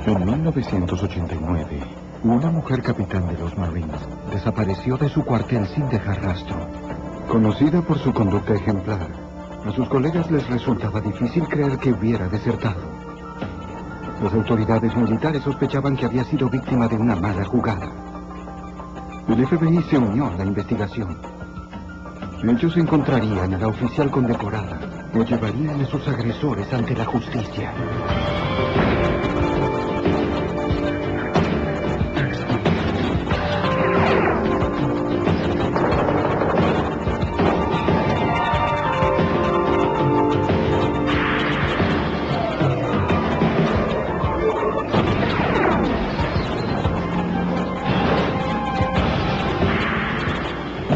En 1989, una mujer capitán de los Marines desapareció de su cuartel sin dejar rastro. Conocida por su conducta ejemplar, a sus colegas les resultaba difícil creer que hubiera desertado. Las autoridades militares sospechaban que había sido víctima de una mala jugada. El FBI se unió a la investigación. Ellos encontrarían a la oficial condecorada o llevarían a sus agresores ante la justicia.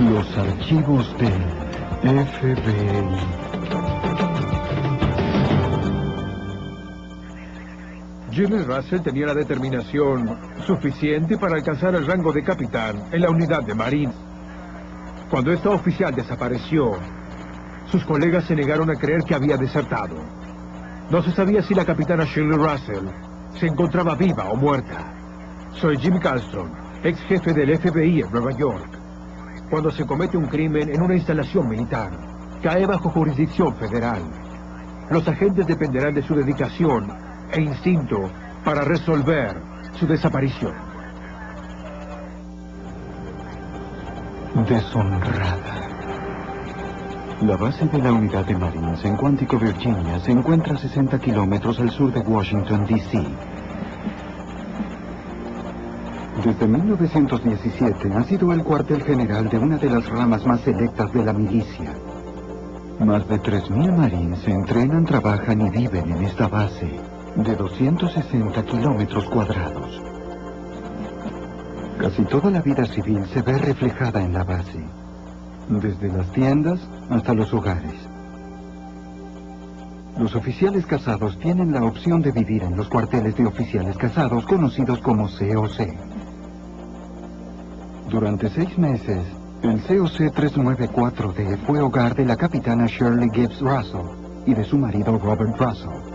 Los archivos del FBI. Jimmy Russell tenía la determinación suficiente para alcanzar el rango de capitán en la unidad de Marines. Cuando esta oficial desapareció, sus colegas se negaron a creer que había desertado. No se sabía si la capitana Shirley Russell se encontraba viva o muerta. Soy Jim Carlstrom, ex jefe del FBI en Nueva York. Cuando se comete un crimen en una instalación militar, cae bajo jurisdicción federal. Los agentes dependerán de su dedicación e instinto para resolver su desaparición. Deshonrada. La base de la unidad de Marines en Quantico, Virginia, se encuentra a 60 kilómetros al sur de Washington, D.C. Desde 1917 ha sido el cuartel general de una de las ramas más selectas de la milicia. Más de 3.000 marines se entrenan, trabajan y viven en esta base de 260 kilómetros cuadrados. Casi toda la vida civil se ve reflejada en la base, desde las tiendas hasta los hogares. Los oficiales casados tienen la opción de vivir en los cuarteles de oficiales casados conocidos como COC. Durante 6 meses, el COC 394D fue hogar de la capitana Shirley Gibbs Russell y de su marido Robert Russell.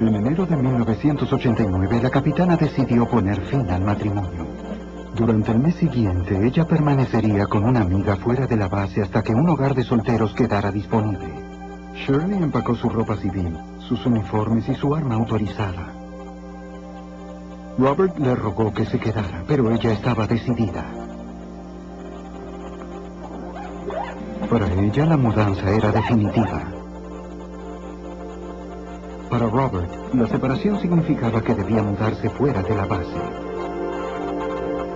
En enero de 1989, la capitana decidió poner fin al matrimonio. Durante el mes siguiente, ella permanecería con una amiga fuera de la base hasta que un hogar de solteros quedara disponible. Shirley empacó su ropa civil, sus uniformes y su arma autorizada. Robert le rogó que se quedara, pero ella estaba decidida. Para ella, la mudanza era definitiva. Para Robert, la separación significaba que debía mudarse fuera de la base.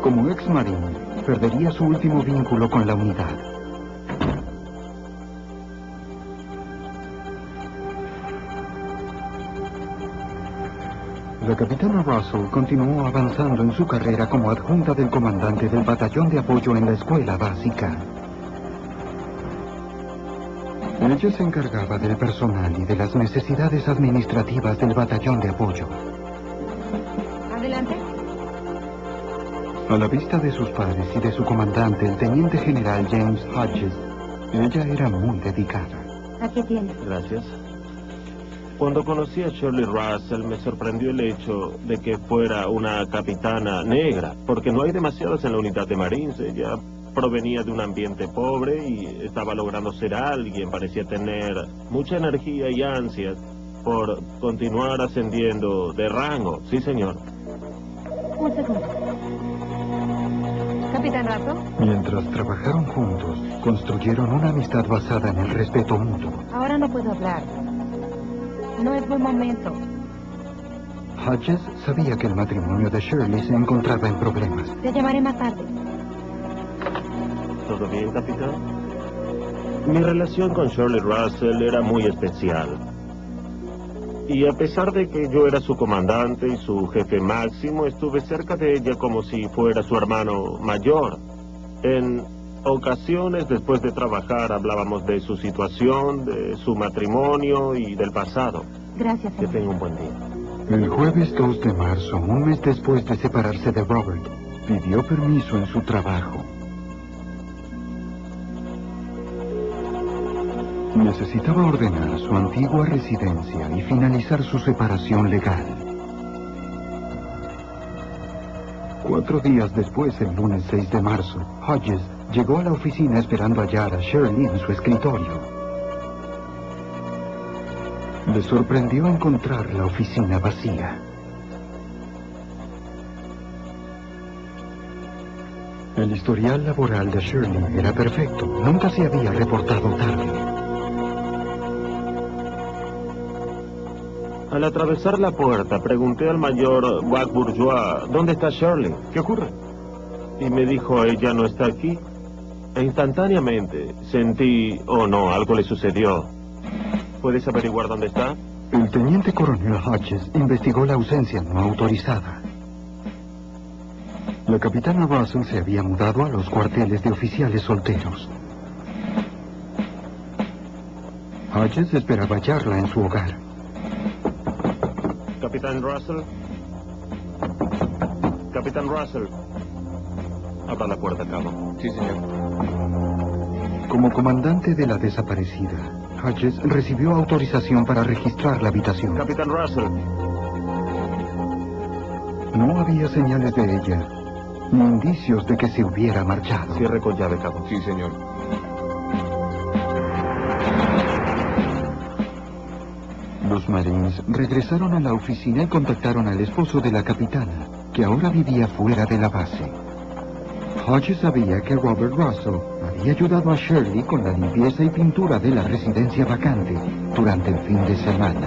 Como ex-marine, perdería su último vínculo con la unidad. La capitana Russell continuó avanzando en su carrera como adjunta del comandante del batallón de apoyo en la escuela básica. Ella se encargaba del personal y de las necesidades administrativas del batallón de apoyo. Adelante. A la vista de sus padres y de su comandante, el teniente general James Hodges, ella era muy dedicada. Aquí tiene. Gracias. Cuando conocí a Shirley Russell me sorprendió el hecho de que fuera una capitana negra, porque no hay demasiadas en la unidad de Marines. Ella provenía de un ambiente pobre y estaba logrando ser alguien, parecía tener mucha energía y ansias por continuar ascendiendo de rango. Sí, señor. Un segundo. Capitán Russell. Mientras trabajaron juntos, construyeron una amistad basada en el respeto mutuo. Ahora no puedo hablar. No es buen momento. Hodges sabía que el matrimonio de Shirley se encontraba en problemas. Te llamaré más tarde. ¿Todo bien, capitán? Mi relación con Shirley Russell era muy especial. Y a pesar de que yo era su comandante y su jefe máximo, estuve cerca de ella como si fuera su hermano mayor. En ocasiones, después de trabajar, hablábamos de su situación, de su matrimonio y del pasado. Gracias, Que señor. tenga un buen día. El jueves 2 de marzo, un mes después de separarse de Robert, pidió permiso en su trabajo. Necesitaba ordenar su antigua residencia y finalizar su separación legal. 4 días después, el lunes 6 de marzo, Hodges llegó a la oficina esperando hallar a Shirley en su escritorio. Le sorprendió encontrar la oficina vacía. El historial laboral de Shirley era perfecto. Nunca se había reportado tarde. Al atravesar la puerta, pregunté al mayor Wack Bourgeois, ¿dónde está Shirley? ¿Qué ocurre? Y me dijo, ella no está aquí. E instantáneamente sentí, oh no, algo le sucedió. ¿Puedes averiguar dónde está? El teniente coronel Hodges investigó la ausencia no autorizada. La capitana Russell se había mudado a los cuarteles de oficiales solteros. Hodges esperaba hallarla en su hogar. Capitán Russell. Capitán Russell. Abra la puerta, cabo. Sí, señor. Como comandante de la desaparecida, Hodges recibió autorización para registrar la habitación. Capitán Russell. No había señales de ella, ni indicios de que se hubiera marchado. Cierre con llave, cabo. Sí, señor. Los Marines regresaron a la oficina y contactaron al esposo de la capitana, que ahora vivía fuera de la base. Hodges sabía que Robert Russell había ayudado a Shirley con la limpieza y pintura de la residencia vacante durante el fin de semana.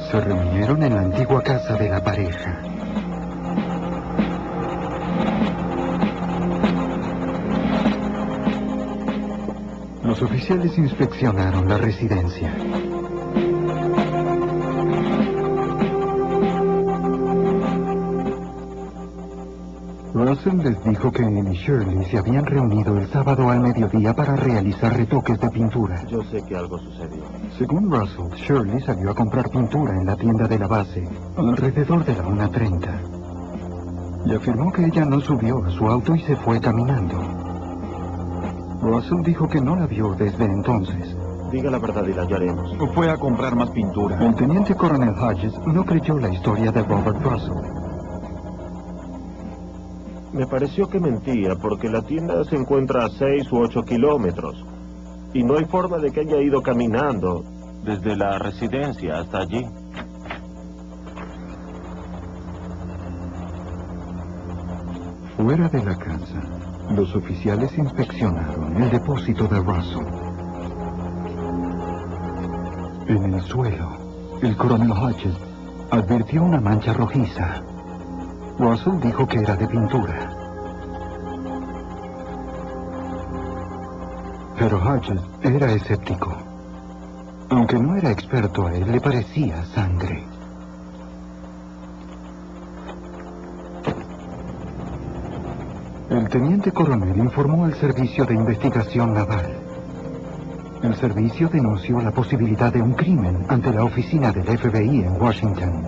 Se reunieron en la antigua casa de la pareja. Los oficiales inspeccionaron la residencia. Russell les dijo que él y Shirley se habían reunido el sábado al mediodía para realizar retoques de pintura. Yo sé que algo sucedió. Según Russell, Shirley salió a comprar pintura en la tienda de la base alrededor de la 1:30. Y afirmó que ella no subió a su auto y se fue caminando. Russell dijo que no la vio desde entonces. Diga la verdad y la hallaremos. Fue a comprar más pintura. El teniente coronel Hodges no creyó la historia de Robert Russell. Me pareció que mentía porque la tienda se encuentra a 6 u 8 kilómetros. Y no hay forma de que haya ido caminando desde la residencia hasta allí. Fuera de la casa, los oficiales inspeccionaron el depósito de Russell. En el suelo, el coronel Hodges advirtió una mancha rojiza. Russell dijo que era de pintura. Pero Hodges era escéptico. Aunque no era experto, a él le parecía sangre. El teniente coronel informó al Servicio de Investigación Naval. El servicio denunció la posibilidad de un crimen ante la oficina del FBI en Washington.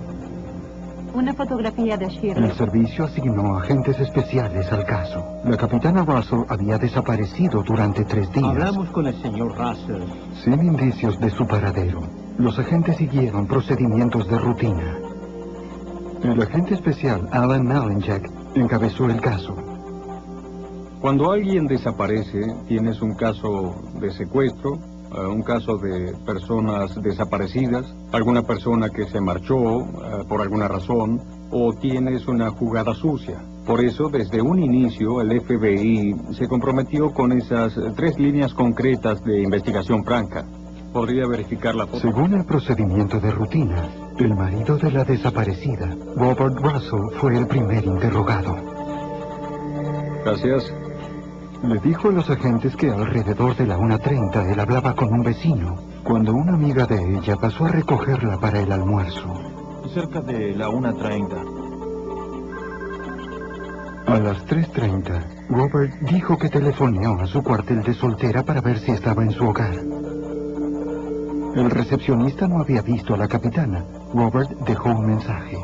Una fotografía de El Shirley. servicio asignó agentes especiales al caso. La capitana Russell había desaparecido durante 3 días. Hablamos con el señor Russell. Sin indicios de su paradero, los agentes siguieron procedimientos de rutina. El agente especial Alan Malinjak encabezó el caso. Cuando alguien desaparece, tienes un caso de secuestro, un caso de personas desaparecidas, alguna persona que se marchó por alguna razón, o tienes una jugada sucia. Por eso, desde un inicio, el FBI se comprometió con esas 3 líneas concretas de investigación franca. ¿Podría verificar la foto? Según el procedimiento de rutina, el marido de la desaparecida, Robert Russell, fue el primer interrogado. Gracias. Le dijo a los agentes que alrededor de la 1:30 él hablaba con un vecino, cuando una amiga de ella pasó a recogerla para el almuerzo. Cerca de la 1:30. A las 3:30, Robert dijo que telefoneó a su cuartel de soltera para ver si estaba en su hogar. El recepcionista no había visto a la capitana. Robert dejó un mensaje.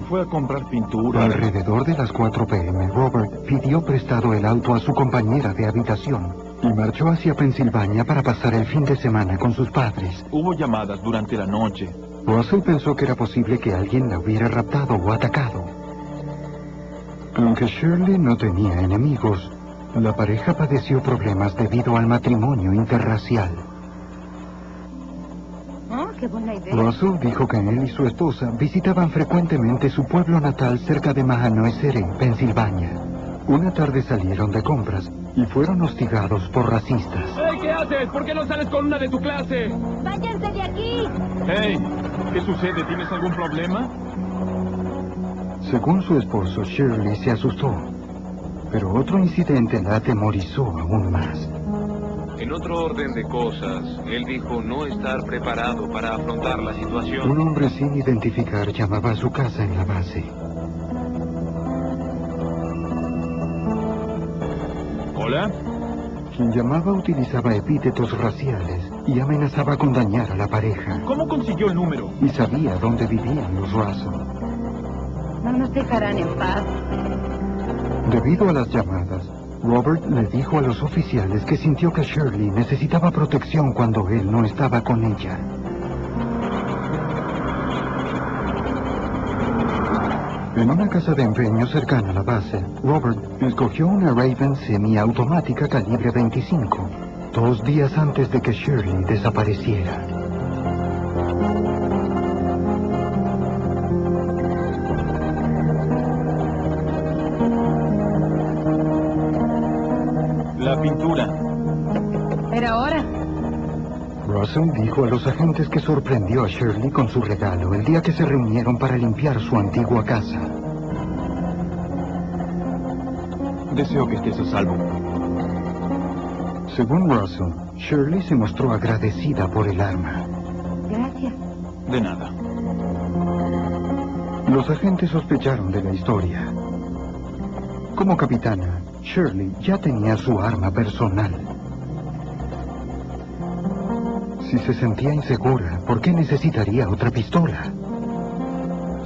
Fue a comprar pintura. Alrededor de las 4 p.m., Robert pidió prestado el auto a su compañera de habitación y marchó hacia Pensilvania para pasar el fin de semana con sus padres. Hubo llamadas durante la noche. Russell pensó que era posible que alguien la hubiera raptado o atacado. Aunque Shirley no tenía enemigos, la pareja padeció problemas debido al matrimonio interracial. Oh, qué buena idea. Russell dijo que él y su esposa visitaban frecuentemente su pueblo natal cerca de Mahanoisere, Pensilvania. Una tarde salieron de compras y fueron hostigados por racistas. ¡Hey! ¿Qué haces? ¿Por qué no sales con una de tu clase? ¡Váyanse de aquí! ¡Hey! ¿Qué sucede? ¿Tienes algún problema? Según su esposo, Shirley se asustó, pero otro incidente la atemorizó aún más. En otro orden de cosas, él dijo no estar preparado para afrontar la situación. Un hombre sin identificar llamaba a su casa en la base. ¿Hola? Quien llamaba utilizaba epítetos raciales y amenazaba con dañar a la pareja. ¿Cómo consiguió el número? Y sabía dónde vivían los Russell. No nos dejarán en paz. Debido a las llamadas, Robert le dijo a los oficiales que sintió que Shirley necesitaba protección cuando él no estaba con ella. En una casa de empeño cercana a la base, Robert escogió una Raven semiautomática calibre 25, 2 días antes de que Shirley desapareciera. La pintura. Pero ahora, Russell dijo a los agentes que sorprendió a Shirley con su regalo el día que se reunieron para limpiar su antigua casa. Deseo que estés a salvo. Según Russell, Shirley se mostró agradecida por el arma. gracias. De nada. Los agentes sospecharon de la historia. Como capitana, Shirley ya tenía su arma personal. Si se sentía insegura, ¿por qué necesitaría otra pistola?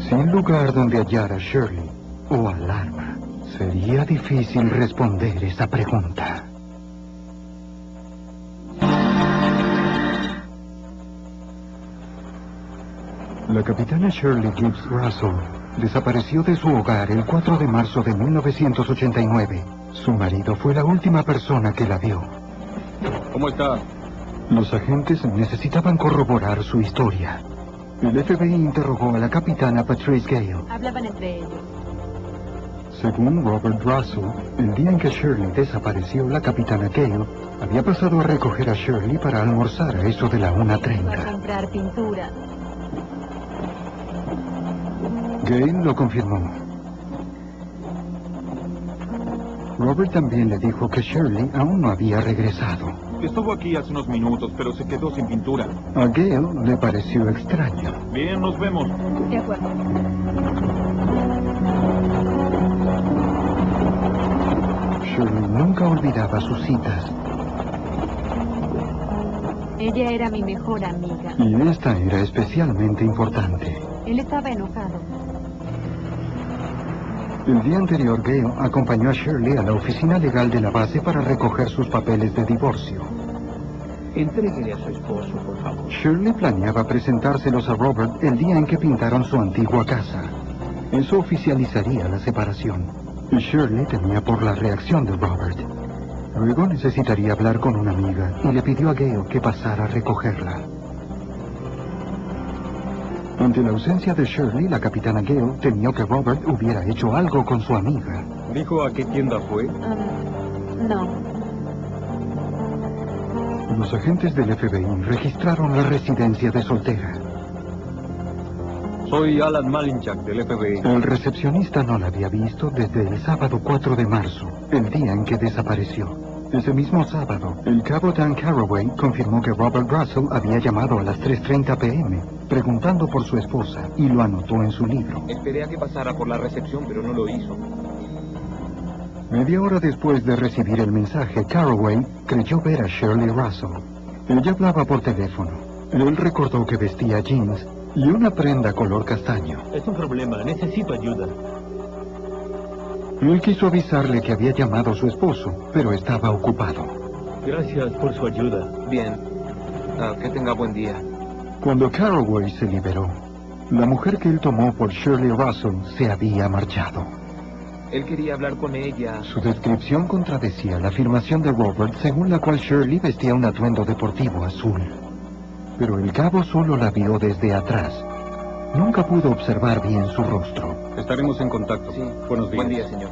Sin lugar donde hallar a Shirley o al arma, sería difícil responder esa pregunta. La capitana Shirley Gibbs Russell desapareció de su hogar el 4 de marzo de 1989. Su marido fue la última persona que la vio. ¿Cómo está? Los agentes necesitaban corroborar su historia. El FBI interrogó a la capitana Patrice Gale. Hablaban entre ellos. Según Robert Russell, el día en que Shirley desapareció, la capitana Gale había pasado a recoger a Shirley para almorzar a eso de la Iba a 1:30. comprar pintura. Gale lo confirmó. Robert también le dijo que Shirley aún no había regresado. Estuvo aquí hace unos minutos, pero se quedó sin pintura. A Gale le pareció extraño. Bien, nos vemos. De acuerdo. Shirley nunca olvidaba sus citas, Ella era mi mejor amiga. y esta era especialmente importante. Él estaba enojado. El día anterior, Gale acompañó a Shirley a la oficina legal de la base para recoger sus papeles de divorcio. Entréguele a su esposo, por favor. Shirley planeaba presentárselos a Robert el día en que pintaron su antigua casa. Eso oficializaría la separación. Y Shirley temía por la reacción de Robert. Luego necesitaría hablar con una amiga y le pidió a Gale que pasara a recogerla. Ante la ausencia de Shirley, la capitana Gale temió que Robert hubiera hecho algo con su amiga. ¿Dijo a qué tienda fue? No. Los agentes del FBI registraron la residencia de soltera. Soy Alan Malinchak del FBI. El recepcionista no la había visto desde el sábado 4 de marzo, el día en que desapareció. Ese mismo sábado, el cabo Dan Carraway confirmó que Robert Russell había llamado a las 3:30 p.m., preguntando por su esposa, y lo anotó en su libro. Esperé a que pasara por la recepción, pero no lo hizo. Media hora después de recibir el mensaje, Carraway creyó ver a Shirley Russell. Ella hablaba por teléfono. Él recordó que vestía jeans y una prenda color castaño. Es un problema, necesito ayuda. Él quiso avisarle que había llamado a su esposo, pero estaba ocupado. Gracias por su ayuda. Bien. Que tenga buen día. Cuando Carraway se liberó, la mujer que él tomó por Shirley Russell se había marchado. Él quería hablar con ella. Su descripción contradecía la afirmación de Robert, según la cual Shirley vestía un atuendo deportivo azul. Pero el cabo solo la vio desde atrás. Nunca pudo observar bien su rostro. Estaremos en contacto. Sí. Buenos días. Buen día, señor.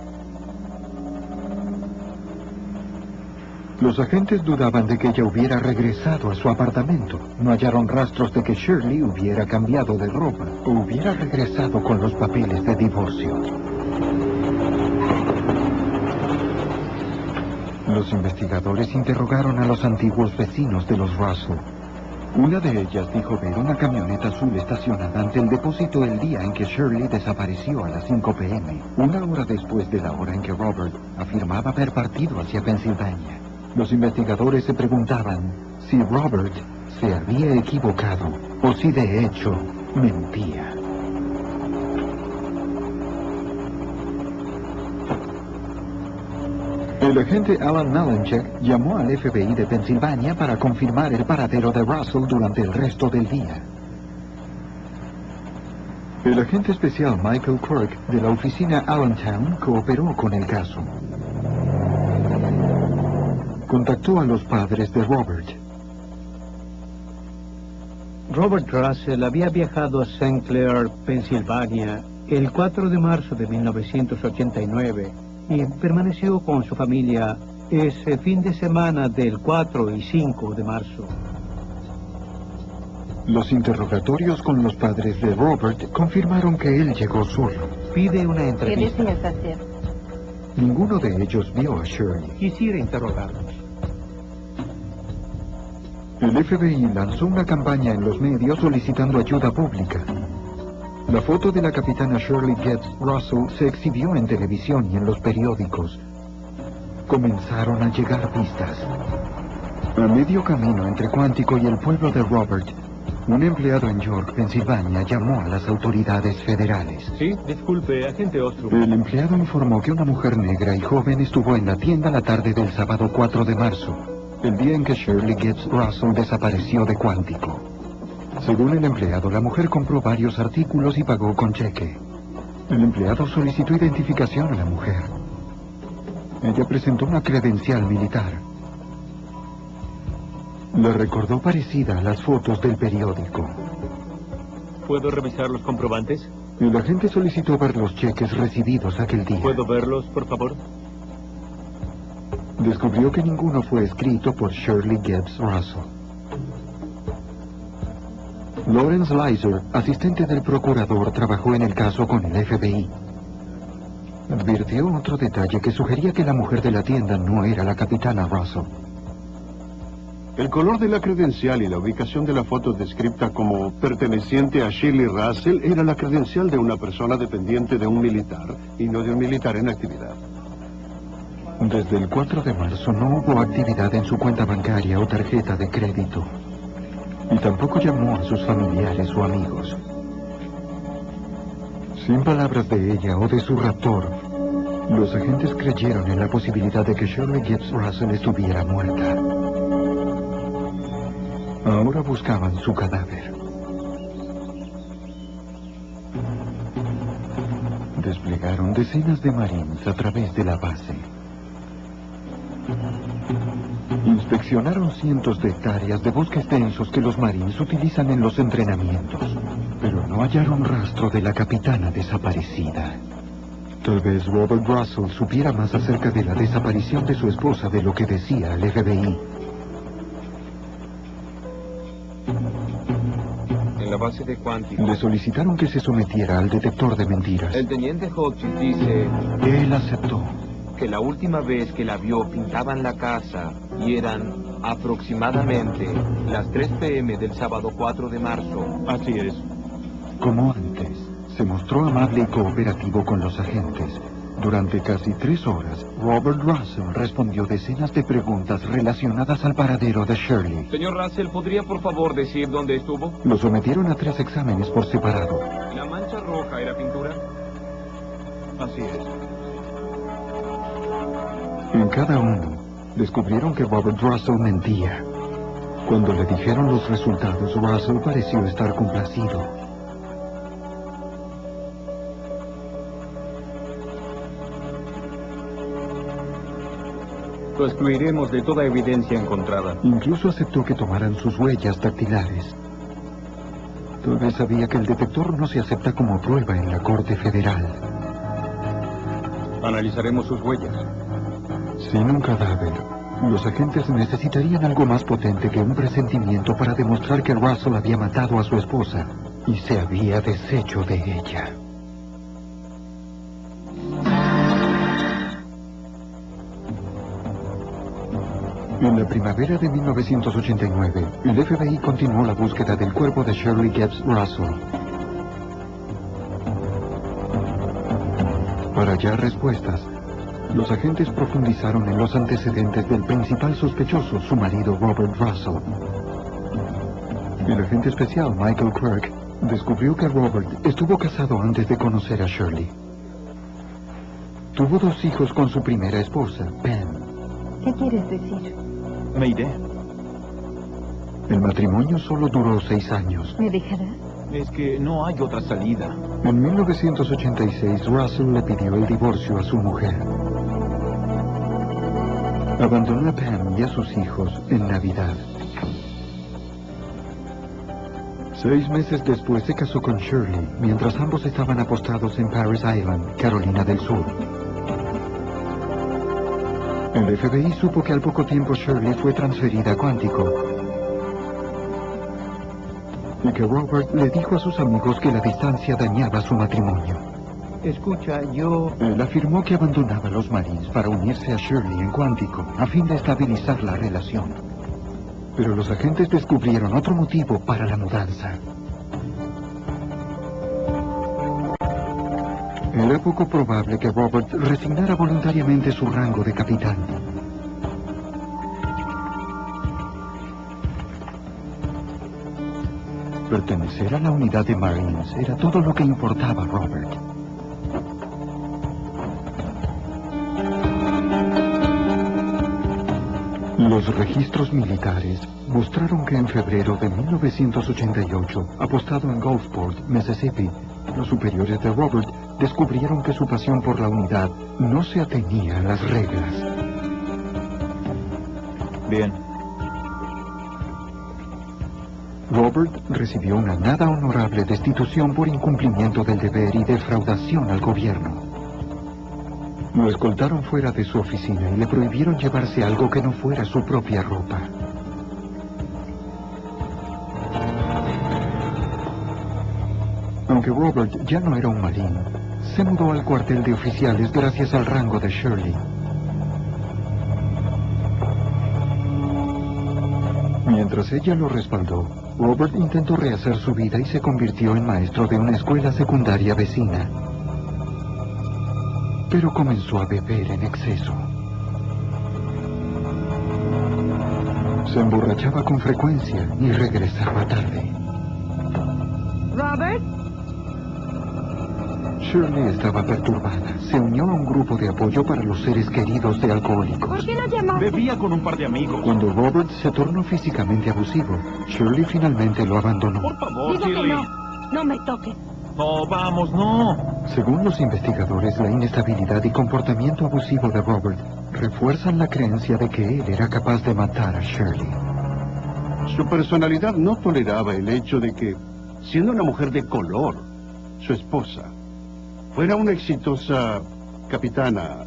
Los agentes dudaban de que ella hubiera regresado a su apartamento. No hallaron rastros de que Shirley hubiera cambiado de ropa o hubiera regresado con los papeles de divorcio. Los investigadores interrogaron a los antiguos vecinos de los Russell. Una de ellas dijo ver una camioneta azul estacionada ante el depósito el día en que Shirley desapareció a las 5 p.m., una hora después de la hora en que Robert afirmaba haber partido hacia Pensilvania. Los investigadores se preguntaban si Robert se había equivocado o si de hecho mentía. El agente Alan Malinchek llamó al FBI de Pensilvania para confirmar el paradero de Russell durante el resto del día. El agente especial Michael Quirk de la oficina Allentown cooperó con el caso. Contactó a los padres de Robert. Robert Russell había viajado a St. Clair, Pensilvania, el 4 de marzo de 1989 y permaneció con su familia ese fin de semana del 4 y 5 de marzo. Los interrogatorios con los padres de Robert confirmaron que él llegó solo. Pide una ¿Qué entrevista. deseas hacer? Ninguno de ellos vio a Shirley. Quisiera interrogarlos. El FBI lanzó una campaña en los medios solicitando ayuda pública. La foto de la capitana Shirley Gibbs Russell se exhibió en televisión y en los periódicos. Comenzaron a llegar pistas. A medio camino entre Cuántico y el pueblo de Robert, un empleado en York, Pensilvania, llamó a las autoridades federales. Sí, disculpe, agente Ostrom. El empleado informó que una mujer negra y joven estuvo en la tienda la tarde del sábado 4 de marzo, el día en que Shirley Gibbs Russell desapareció de Cuántico. Según el empleado, la mujer compró varios artículos y pagó con cheque. El empleado solicitó identificación a la mujer. Ella presentó una credencial militar. La recordó parecida a las fotos del periódico. ¿Puedo revisar los comprobantes? El agente solicitó ver los cheques recibidos aquel día. ¿Puedo verlos, por favor? Descubrió que ninguno fue escrito por Shirley Gibbs Russell. Lawrence Leiser, asistente del procurador, trabajó en el caso con el FBI. Advirtió otro detalle que sugería que la mujer de la tienda no era la capitana Russell. El color de la credencial y la ubicación de la foto descrita como perteneciente a Shirley Russell era la credencial de una persona dependiente de un militar y no de un militar en actividad. Desde el 4 de marzo no hubo actividad en su cuenta bancaria o tarjeta de crédito. Y tampoco llamó a sus familiares o amigos. Sin palabras de ella o de su raptor, los agentes creyeron en la posibilidad de que Shirley Gibbs Russell estuviera muerta. Ahora buscaban su cadáver. Desplegaron decenas de marines a través de la base. Inspeccionaron cientos de hectáreas de bosques densos que los marines utilizan en los entrenamientos, pero no hallaron rastro de la capitana desaparecida. Tal vez Robert Russell supiera más acerca de la desaparición de su esposa de lo que decía el FBI. En la base de Cuántico. Le solicitaron que se sometiera al detector de mentiras. El teniente Hodges dice Él aceptó. que la última vez que la vio pintaban la casa y eran aproximadamente las 3 p.m. del sábado 4 de marzo. Así es. Como antes, se mostró amable y cooperativo con los agentes, Durante casi 3 horas, Robert Russell respondió decenas de preguntas relacionadas al paradero de Shirley. Señor Russell, ¿podría por favor decir dónde estuvo? Lo sometieron a 3 exámenes por separado. ¿La mancha roja era pintura? Así es. En cada uno, descubrieron que Robert Russell mentía. Cuando le dijeron los resultados, Russell pareció estar complacido. Lo excluiremos de toda evidencia encontrada. Incluso aceptó que tomaran sus huellas dactilares. Tal vez sabía que el detector no se acepta como prueba en la Corte Federal. Analizaremos sus huellas. Sin un cadáver, los agentes necesitarían algo más potente que un presentimiento para demostrar que Russell había matado a su esposa y se había deshecho de ella. En la primavera de 1989, el FBI continuó la búsqueda del cuerpo de Shirley Gibbs Russell. Para hallar respuestas, los agentes profundizaron en los antecedentes del principal sospechoso, su marido Robert Russell. El agente especial Michael Kirk descubrió que Robert estuvo casado antes de conocer a Shirley. Tuvo 2 hijos con su primera esposa, Pam. ¿Qué quieres decir? Me iré. El matrimonio solo duró 6 años. ¿Me dejarás? Es que no hay otra salida. En 1986, Russell le pidió el divorcio a su mujer. Abandonó a Pam y a sus hijos en Navidad. 6 meses después se casó con Shirley, mientras ambos estaban apostados en Parris Island, Carolina del Sur. El FBI supo que al poco tiempo Shirley fue transferida a Quantico y que Robert le dijo a sus amigos que la distancia dañaba su matrimonio. Escucha, yo... Él afirmó que abandonaba los Marines para unirse a Shirley en Quantico, a fin de estabilizar la relación. Pero los agentes descubrieron otro motivo para la mudanza. Era poco probable que Robert resignara voluntariamente su rango de capitán. Pertenecer a la unidad de Marines era todo lo que importaba a Robert. Los registros militares mostraron que en febrero de 1988, apostado en Gulfport, Mississippi, los superiores de Robert descubrieron que su pasión por la unidad no se atenía a las reglas. Bien. Robert recibió una nada honorable destitución por incumplimiento del deber y defraudación al gobierno. Lo escoltaron fuera de su oficina y le prohibieron llevarse algo que no fuera su propia ropa. Aunque Robert ya no era un marín, se mudó al cuartel de oficiales gracias al rango de Shirley. Mientras ella lo respaldó, Robert intentó rehacer su vida y se convirtió en maestro de una escuela secundaria vecina. Pero comenzó a beber en exceso. Se emborrachaba con frecuencia y regresaba tarde. ¿Robert? Shirley estaba perturbada. Se unió a un grupo de apoyo para los seres queridos de alcohólicos. ¿Por qué no llamaste? Bebía con un par de amigos. Cuando Robert se tornó físicamente abusivo, Shirley finalmente lo abandonó. Por favor, Digo que Shirley. no. No me toques. No, vamos, no. Según los investigadores, la inestabilidad y comportamiento abusivo de Robert refuerzan la creencia de que él era capaz de matar a Shirley. Su personalidad no toleraba el hecho de que, siendo una mujer de color, su esposa fuera una exitosa capitana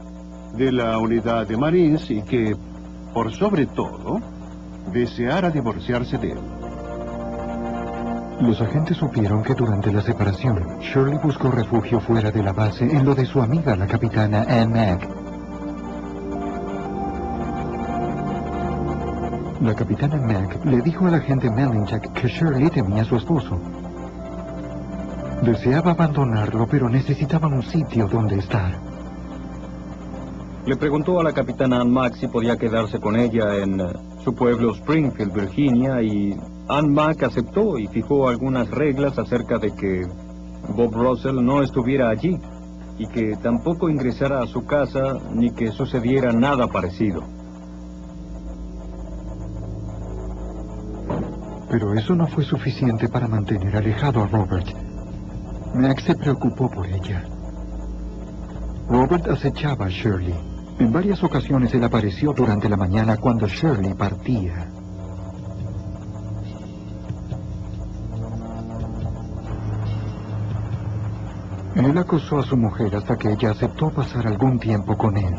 de la unidad de Marines y que, por sobre todo, deseara divorciarse de él. Los agentes supieron que durante la separación, Shirley buscó refugio fuera de la base en lo de su amiga, la capitana Anne Mack. La capitana Mack le dijo al agente Melinchak que Shirley temía a su esposo. Deseaba abandonarlo, pero necesitaba un sitio donde estar. Le preguntó a la capitana Ann Mack si podía quedarse con ella en su pueblo Springfield, Virginia, y Ann Mack aceptó y fijó algunas reglas acerca de que Bob Russell no estuviera allí y que tampoco ingresara a su casa ni que sucediera nada parecido. Pero eso no fue suficiente para mantener alejado a Robert. Mac se preocupó por ella. Robert acechaba a Shirley. En varias ocasiones él apareció durante la mañana cuando Shirley partía. Él acosó a su mujer hasta que ella aceptó pasar algún tiempo con él.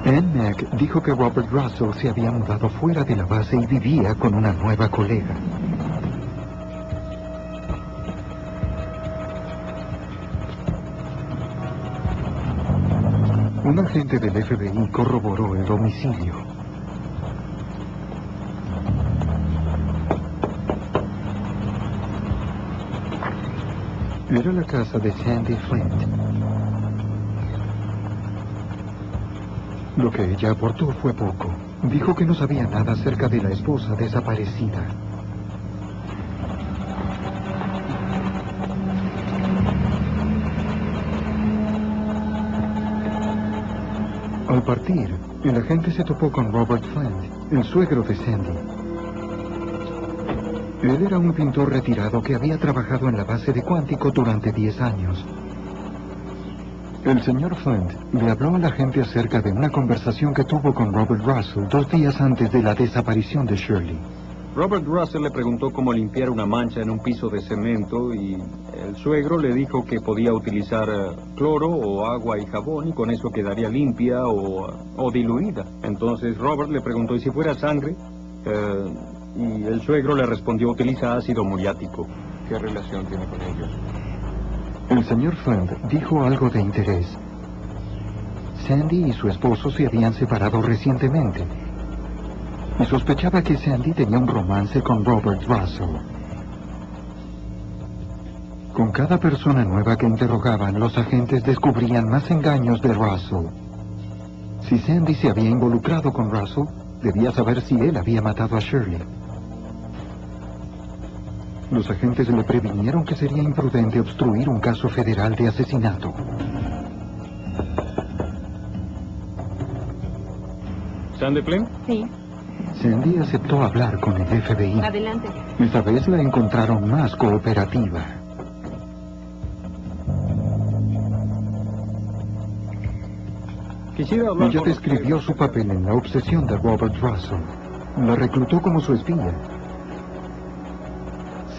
Ann Mack dijo que Robert Russell se había mudado fuera de la base y vivía con una nueva colega. Un agente del FBI corroboró el domicilio. Era la casa de Sandy Flint. Lo que ella aportó fue poco. Dijo que no sabía nada acerca de la esposa desaparecida. Al partir, el agente se topó con Robert Flint, el suegro de Sandy. Él era un pintor retirado que había trabajado en la base de Quantico durante 10 años. El señor Flint le habló al agente acerca de una conversación que tuvo con Robert Russell 2 días antes de la desaparición de Shirley. Robert Russell le preguntó cómo limpiar una mancha en un piso de cemento y el suegro le dijo que podía utilizar cloro o agua y jabón y con eso quedaría limpia o diluida. Entonces Robert le preguntó ¿y si fuera sangre? Y el suegro le respondió utiliza ácido muriático. ¿Qué relación tiene con ellos? El señor Flint dijo algo de interés. Sandy y su esposo se habían separado recientemente. Y sospechaba que Sandy tenía un romance con Robert Russell. Con cada persona nueva que interrogaban, los agentes descubrían más engaños de Russell. Si Sandy se había involucrado con Russell, debía saber si él había matado a Shirley. Los agentes le previnieron que sería imprudente obstruir un caso federal de asesinato. ¿Sandy Flint? Sí, Sandy aceptó hablar con el FBI. adelante. Esta vez la encontraron más cooperativa. Quisiera hablar Ella con describió su papel en la obsesión de Robert Russell. La reclutó como su espía.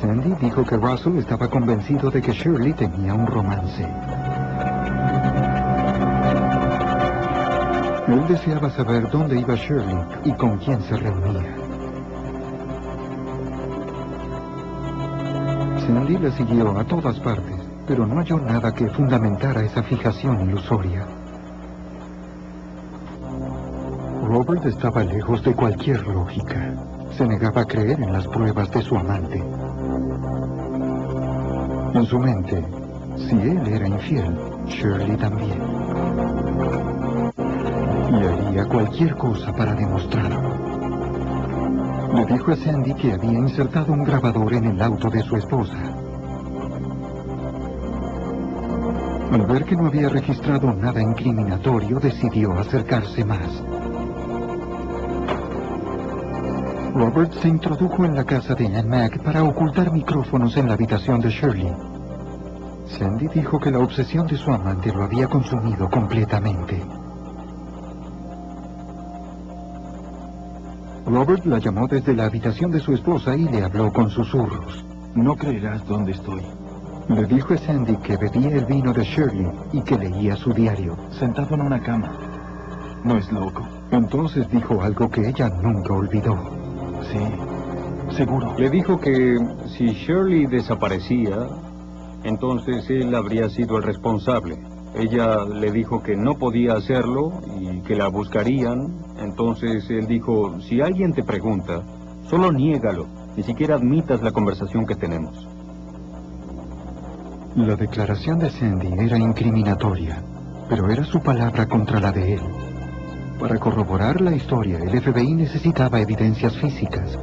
Sandy dijo que Russell estaba convencido de que Shirley tenía un romance. Él deseaba saber dónde iba Shirley y con quién se reunía. Sandy la siguió a todas partes, pero no halló nada que fundamentara esa fijación ilusoria. Robert estaba lejos de cualquier lógica. Se negaba a creer en las pruebas de su amante. En su mente, si él era infiel, Shirley también. Y haría cualquier cosa para demostrarlo. Le dijo a Sandy que había insertado un grabador en el auto de su esposa. Al ver que no había registrado nada incriminatorio, decidió acercarse más. Robert se introdujo en la casa de Ann Mack para ocultar micrófonos en la habitación de Shirley. Sandy dijo que la obsesión de su amante lo había consumido completamente. Robert la llamó desde la habitación de su esposa y le habló con susurros. No creerás dónde estoy. Le dijo a Sandy que bebía el vino de Shirley y que leía su diario. Sentado en una cama. ¿No es loco? Entonces dijo algo que ella nunca olvidó. Sí, seguro. Le dijo que si Shirley desaparecía, entonces él habría sido el responsable. Ella le dijo que no podía hacerlo y que la buscarían. Entonces él dijo, si alguien te pregunta, solo niégalo, ni siquiera admitas la conversación que tenemos. La declaración de Sandy era incriminatoria, pero era su palabra contra la de él. Para corroborar la historia, el FBI necesitaba evidencias físicas.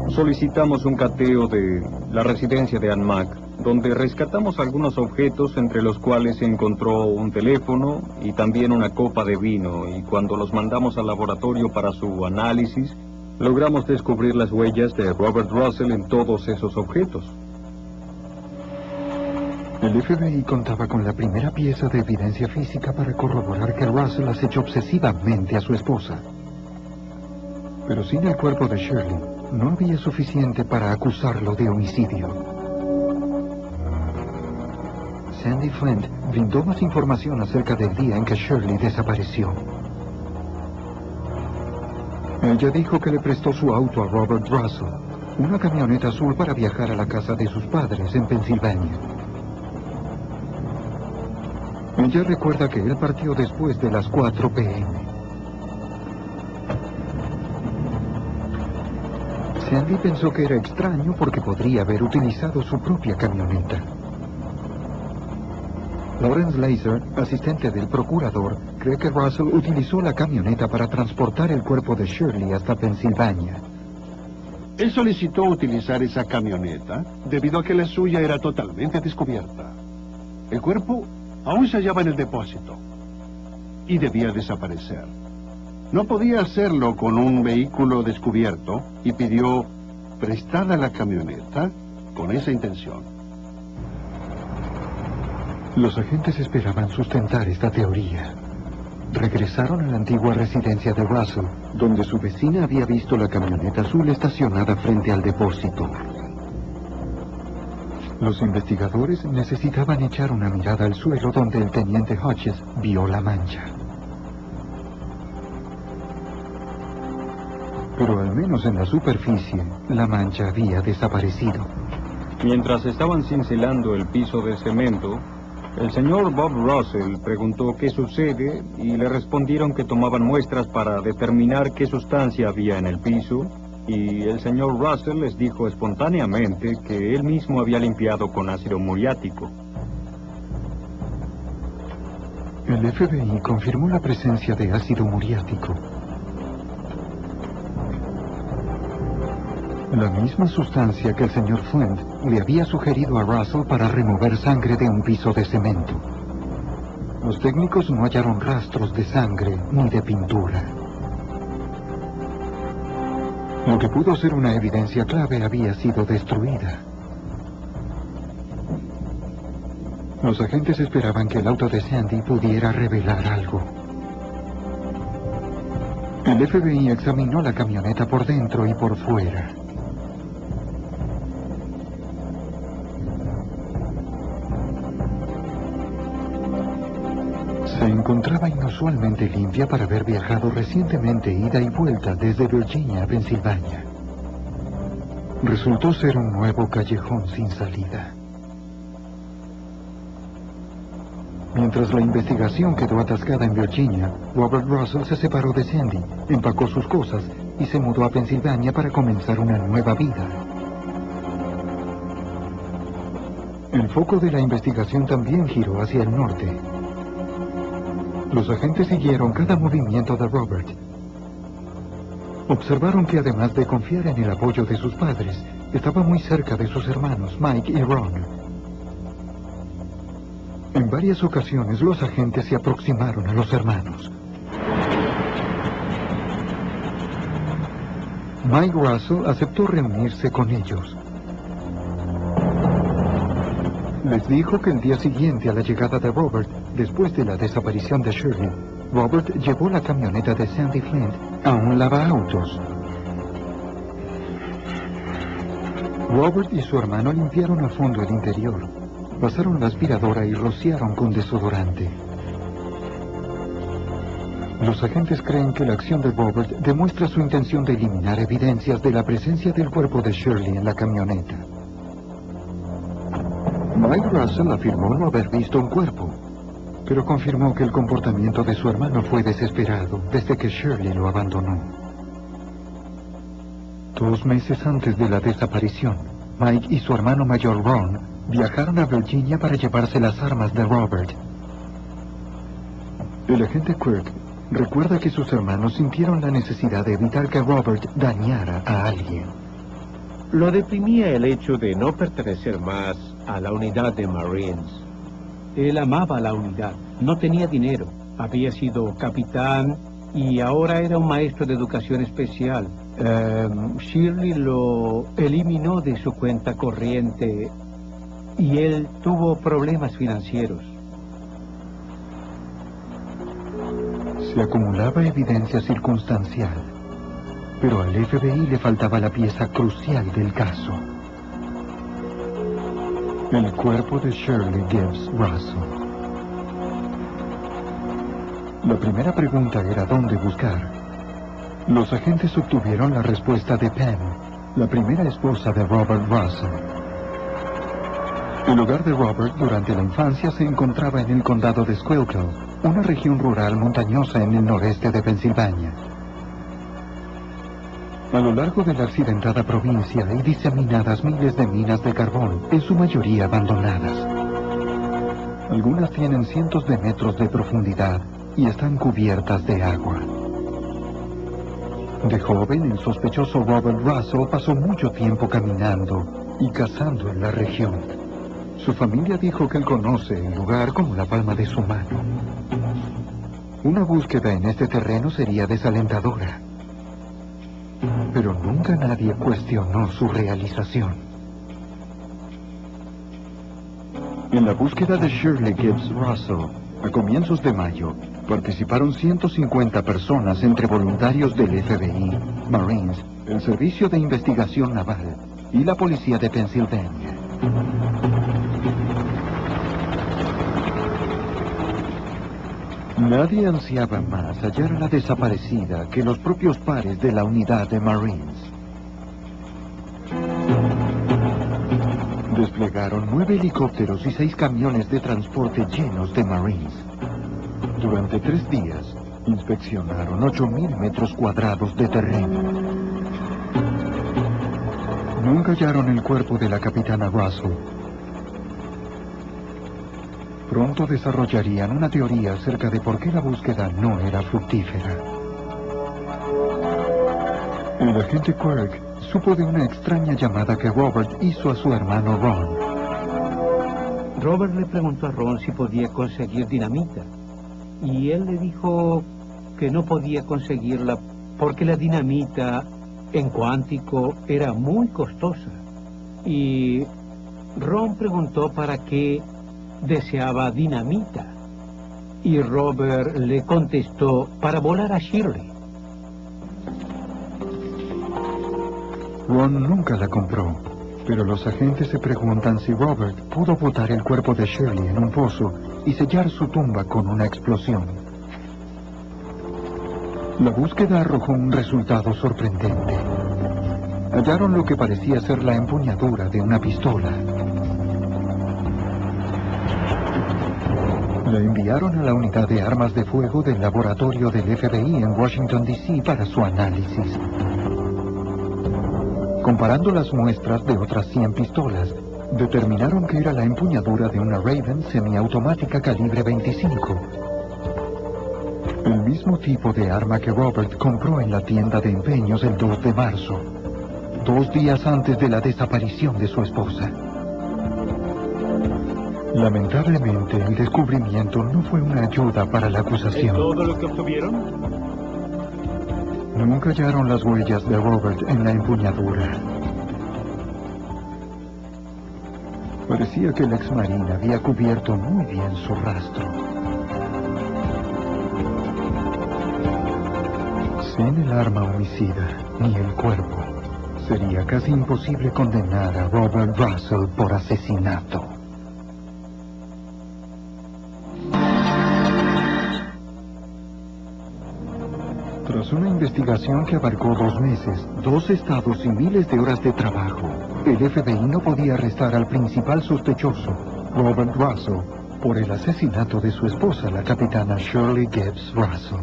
Solicitamos un cateo de la residencia de Ann Mac, donde rescatamos algunos objetos, entre los cuales se encontró un teléfono y también una copa de vino, y cuando los mandamos al laboratorio para su análisis, logramos descubrir las huellas de Robert Russell en todos esos objetos. El FBI contaba con la primera pieza de evidencia física para corroborar que Russell acechó obsesivamente a su esposa. Pero sin el cuerpo de Shirley, no había suficiente para acusarlo de homicidio. Sandy Flint brindó más información acerca del día en que Shirley desapareció. Ella dijo que le prestó su auto a Robert Russell, una camioneta azul para viajar a la casa de sus padres en Pensilvania. Ella recuerda que él partió después de las 4 p.m. Sandy pensó que era extraño porque podría haber utilizado su propia camioneta. Lawrence Laser, asistente del procurador, cree que Russell utilizó la camioneta para transportar el cuerpo de Shirley hasta Pensilvania. Él solicitó utilizar esa camioneta debido a que la suya era totalmente descubierta. El cuerpo aún se hallaba en el depósito y debía desaparecer. No podía hacerlo con un vehículo descubierto y pidió prestada la camioneta con esa intención. Los agentes esperaban sustentar esta teoría. Regresaron a la antigua residencia de Russell, donde su vecina había visto la camioneta azul estacionada frente al depósito. Los investigadores necesitaban echar una mirada al suelo donde el teniente Hodges vio la mancha. Pero al menos en la superficie, la mancha había desaparecido. Mientras estaban cincelando el piso de cemento, el señor Bob Russell preguntó qué sucede y le respondieron que tomaban muestras para determinar qué sustancia había en el piso, y el señor Russell les dijo espontáneamente que él mismo había limpiado con ácido muriático. El FBI confirmó la presencia de ácido muriático. La misma sustancia que el señor Flint le había sugerido a Russell para remover sangre de un piso de cemento. Los técnicos no hallaron rastros de sangre ni de pintura. Lo que pudo ser una evidencia clave había sido destruida. Los agentes esperaban que el auto de Sandy pudiera revelar algo. El FBI examinó la camioneta por dentro y por fuera. Se encontraba inusualmente limpia para haber viajado recientemente ida y vuelta desde Virginia a Pensilvania. Resultó ser un nuevo callejón sin salida. Mientras la investigación quedó atascada en Virginia, Robert Russell se separó de Sandy, empacó sus cosas y se mudó a Pensilvania para comenzar una nueva vida. El foco de la investigación también giró hacia el norte. Los agentes siguieron cada movimiento de Robert. Observaron que además de confiar en el apoyo de sus padres, estaba muy cerca de sus hermanos Mike y Ron. En varias ocasiones los agentes se aproximaron a los hermanos. Mike Russell aceptó reunirse con ellos. Les dijo que el día siguiente a la llegada de Robert, después de la desaparición de Shirley, Robert llevó la camioneta de Sandy Flint a un lavaautos. Robert y su hermano limpiaron a fondo el interior, pasaron la aspiradora y rociaron con desodorante. Los agentes creen que la acción de Robert demuestra su intención de eliminar evidencias de la presencia del cuerpo de Shirley en la camioneta. Mike Russell afirmó no haber visto un cuerpo, pero confirmó que el comportamiento de su hermano fue desesperado desde que Shirley lo abandonó. 2 meses antes de la desaparición, Mike y su hermano mayor Ron viajaron a Virginia para llevarse las armas de Robert. El agente Quirk recuerda que sus hermanos sintieron la necesidad de evitar que Robert dañara a alguien. Lo deprimía el hecho de no pertenecer más a la unidad de Marines. Él amaba la unidad, no tenía dinero, había sido capitán y ahora era un maestro de educación especial. Shirley lo eliminó de su cuenta corriente y él tuvo problemas financieros. Se acumulaba evidencia circunstancial, pero al FBI le faltaba la pieza crucial del caso: el cuerpo de Shirley Gibbs Russell. La primera pregunta era dónde buscar. Los agentes obtuvieron la respuesta de Pam, la primera esposa de Robert Russell. El hogar de Robert durante la infancia se encontraba en el condado de Schuylkill, una región rural montañosa en el noreste de Pensilvania. A lo largo de la accidentada provincia hay diseminadas miles de minas de carbón, en su mayoría abandonadas. Algunas tienen cientos de metros de profundidad y están cubiertas de agua. De joven, el sospechoso Robert Russell pasó mucho tiempo caminando y cazando en la región. Su familia dijo que él conoce el lugar como la palma de su mano. Una búsqueda en este terreno sería desalentadora, pero nunca nadie cuestionó su realización. En la búsqueda de Shirley Gibbs Russell, a comienzos de mayo, participaron 150 personas entre voluntarios del FBI, Marines, el Servicio de Investigación Naval y la Policía de Pensilvania. Nadie ansiaba más hallar a la desaparecida que los propios pares de la unidad de Marines. Desplegaron 9 helicópteros y 6 camiones de transporte llenos de Marines. Durante 3 días, inspeccionaron 8,000 metros cuadrados de terreno. Nunca hallaron el cuerpo de la capitana Russell. Pronto desarrollarían una teoría acerca de por qué la búsqueda no era fructífera. El agente Quirk supo de una extraña llamada que Robert hizo a su hermano Ron. Robert le preguntó a Ron si podía conseguir dinamita, y él le dijo que no podía conseguirla porque la dinamita en cuántico era muy costosa. Y Ron preguntó para qué deseaba dinamita, y Robert le contestó para volar a Shirley. Ron nunca la compró, pero los agentes se preguntan si Robert pudo botar el cuerpo de Shirley en un pozo y sellar su tumba con una explosión. La búsqueda arrojó un resultado sorprendente. Hallaron lo que parecía ser la empuñadura de una pistola. La enviaron a la unidad de armas de fuego del laboratorio del FBI en Washington, D.C. para su análisis. Comparando las muestras de otras 100 pistolas, determinaron que era la empuñadura de una Raven semiautomática calibre 25. El mismo tipo de arma que Robert compró en la tienda de empeños el 2 de marzo, 2 días antes de la desaparición de su esposa. Lamentablemente, el descubrimiento no fue una ayuda para la acusación. ¿Es todo lo que obtuvieron? Nunca hallaron las huellas de Robert en la empuñadura. Parecía que el ex marine había cubierto muy bien su rastro. Sin el arma homicida, ni el cuerpo, sería casi imposible condenar a Robert Russell por asesinato. Tras una investigación que abarcó 2 meses, 2 estados y miles de horas de trabajo, el FBI no podía arrestar al principal sospechoso, Robert Russell, por el asesinato de su esposa, la capitana Shirley Gibbs Russell.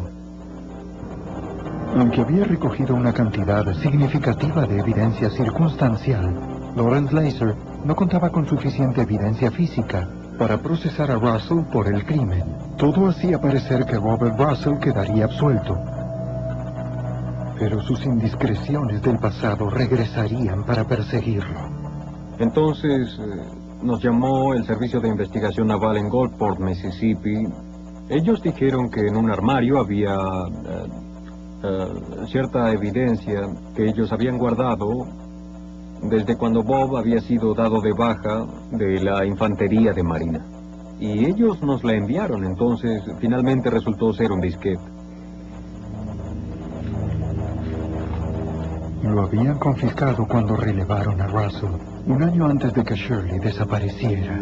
Aunque había recogido una cantidad significativa de evidencia circunstancial, Lawrence Laser no contaba con suficiente evidencia física para procesar a Russell por el crimen. Todo hacía parecer que Robert Russell quedaría absuelto. Pero sus indiscreciones del pasado regresarían para perseguirlo. Entonces, nos llamó el Servicio de Investigación Naval en Gulfport, Mississippi. Ellos dijeron que en un armario había cierta evidencia que ellos habían guardado desde cuando Bob había sido dado de baja de la infantería de marina. Y ellos nos la enviaron, entonces finalmente resultó ser un disquete. Lo habían confiscado cuando relevaron a Russell, un año antes de que Shirley desapareciera.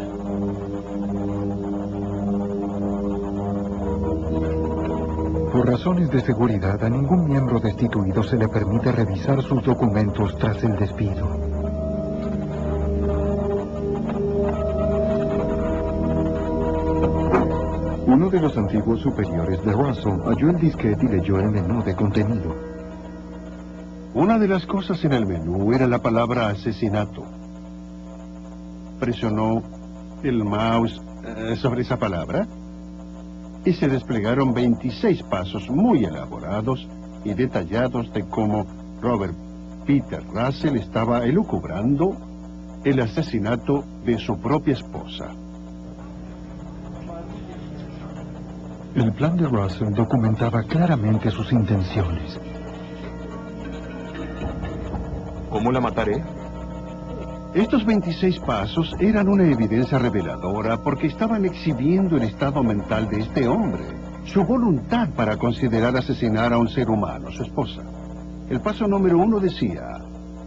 Por razones de seguridad, a ningún miembro destituido se le permite revisar sus documentos tras el despido. Uno de los antiguos superiores de Russell halló el disquete y leyó el menú de contenido. Una de las cosas en el menú era la palabra asesinato. Presionó el mouse sobre esa palabra y se desplegaron 26 pasos muy elaborados y detallados de cómo Robert Peter Russell estaba elucubrando el asesinato de su propia esposa. El plan de Russell documentaba claramente sus intenciones. ¿Cómo la mataré? Estos 26 pasos eran una evidencia reveladora porque estaban exhibiendo el estado mental de este hombre, su voluntad para considerar asesinar a un ser humano, su esposa. El paso número 1 decía: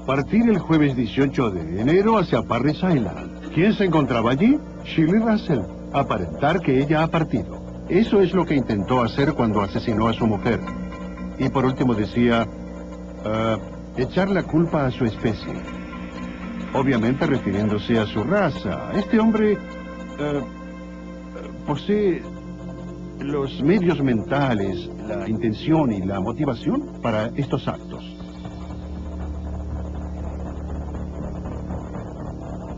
partir el jueves 18 de enero hacia Parris Island. ¿Quién se encontraba allí? Shirley Russell. Aparentar que ella ha partido. Eso es lo que intentó hacer cuando asesinó a su mujer. Y por último decía, echar la culpa a su especie. Obviamente refiriéndose a su raza. Este hombre posee los medios mentales, la intención y la motivación para estos actos.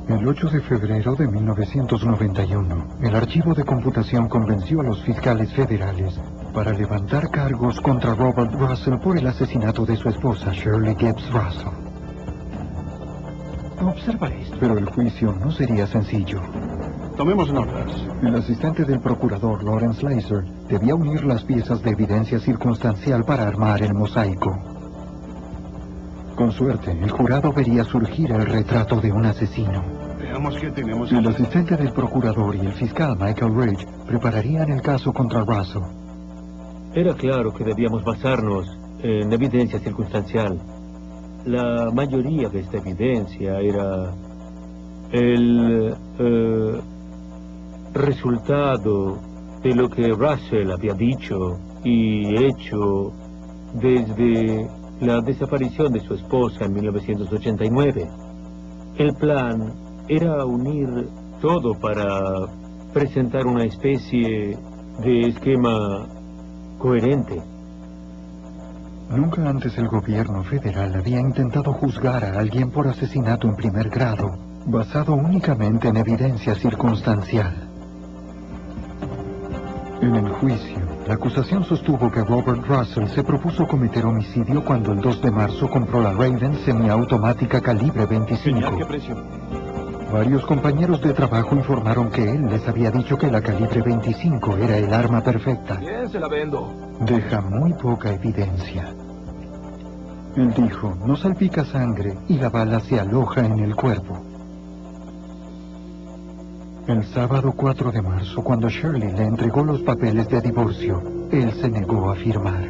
El 8 de febrero de 1991, el archivo de computación convenció a los fiscales federales para levantar cargos contra Robert Russell por el asesinato de su esposa, Shirley Gibbs Russell. Observa esto. Pero el juicio no sería sencillo. Tomemos notas. El asistente del procurador, Lawrence Laser, debía unir las piezas de evidencia circunstancial para armar el mosaico. Con suerte, el jurado vería surgir el retrato de un asesino. Veamos qué tenemos. El asistente del procurador y el fiscal Michael Ridge prepararían el caso contra Russell. Era claro que debíamos basarnos en evidencia circunstancial. La mayoría de esta evidencia era el resultado de lo que Russell había dicho y hecho desde la desaparición de su esposa en 1989. El plan era unir todo para presentar una especie de esquema coherente. Nunca antes el gobierno federal había intentado juzgar a alguien por asesinato en primer grado, basado únicamente en evidencia circunstancial. En el juicio, la acusación sostuvo que Robert Russell se propuso cometer homicidio cuando el 2 de marzo compró la Raven semiautomática calibre 25. ¿Qué precio? Varios compañeros de trabajo informaron que él les había dicho que la calibre 25 era el arma perfecta. Bien, se la vendo. Deja muy poca evidencia. Él dijo, no salpica sangre y la bala se aloja en el cuerpo. El sábado 4 de marzo, cuando Shirley le entregó los papeles de divorcio, él se negó a firmar.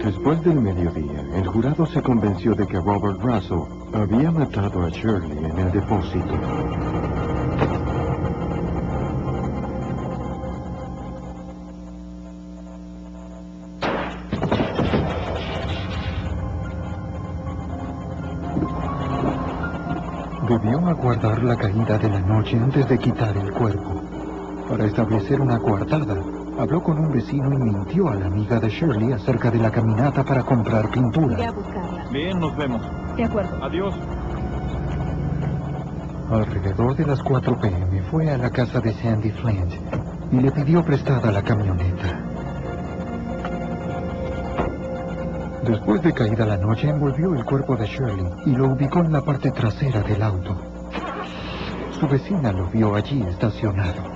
Después del mediodía, el jurado se convenció de que Robert Russell había matado a Shirley en el depósito. Debió aguardar la caída de la noche antes de quitar el cuerpo. Para establecer una coartada, habló con un vecino y mintió a la amiga de Shirley acerca de la caminata para comprar pintura. Iré a buscarla. Bien, nos vemos. De acuerdo. Adiós. Alrededor de las 4 p.m. fue a la casa de Sandy Flint y le pidió prestada la camioneta. Después de caída la noche, envolvió el cuerpo de Shirley y lo ubicó en la parte trasera del auto. Su vecina lo vio allí estacionado.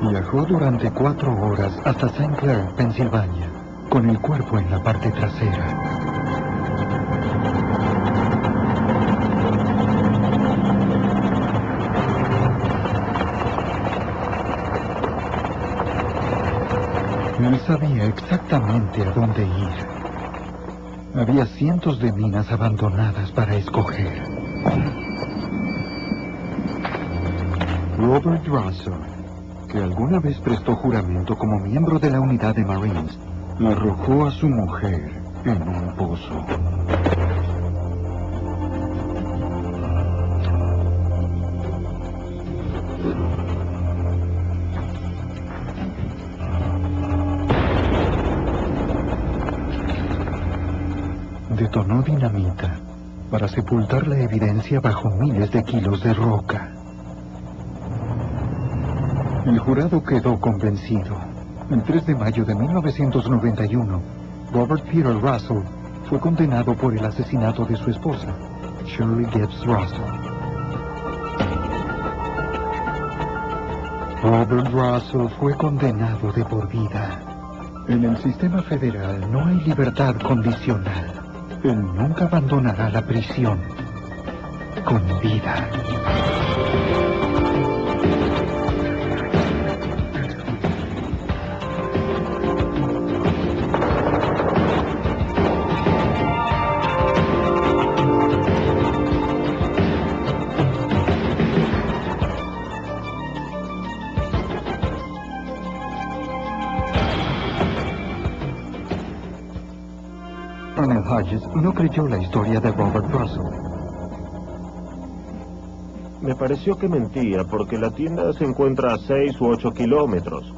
Viajó durante 4 horas hasta St. Clair, Pensilvania, con el cuerpo en la parte trasera. Él sabía exactamente a dónde ir. Había cientos de minas abandonadas para escoger. Robert Russell, que alguna vez prestó juramento como miembro de la unidad de Marines, arrojó a su mujer en un pozo. Detonó dinamita para sepultar la evidencia bajo miles de kilos de roca. El jurado quedó convencido. El 3 de mayo de 1991, Robert Peter Russell fue condenado por el asesinato de su esposa, Shirley Gibbs Russell. Robert Russell fue condenado de por vida. En el sistema federal no hay libertad condicional. Él nunca abandonará la prisión con vida. Hodges no creyó la historia de Robert Russell. Me pareció que mentía porque la tienda se encuentra a 6 u 8 kilómetros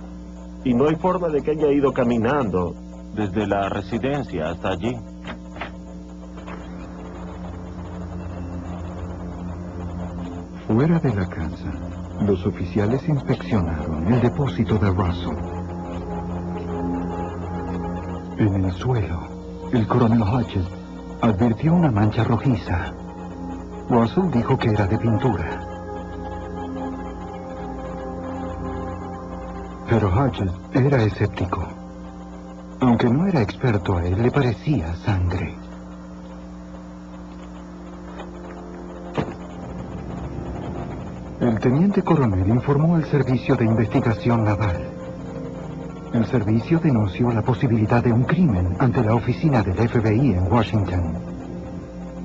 y no hay forma de que haya ido caminando desde la residencia hasta allí. Fuera de la casa, los oficiales inspeccionaron el depósito de Russell. En el suelo, el coronel Hodges advirtió una mancha rojiza. Russell dijo que era de pintura. Pero Hodges era escéptico. Aunque no era experto, a él le parecía sangre. El teniente coronel informó al Servicio de Investigación Naval. El servicio denunció la posibilidad de un crimen ante la oficina del FBI en Washington.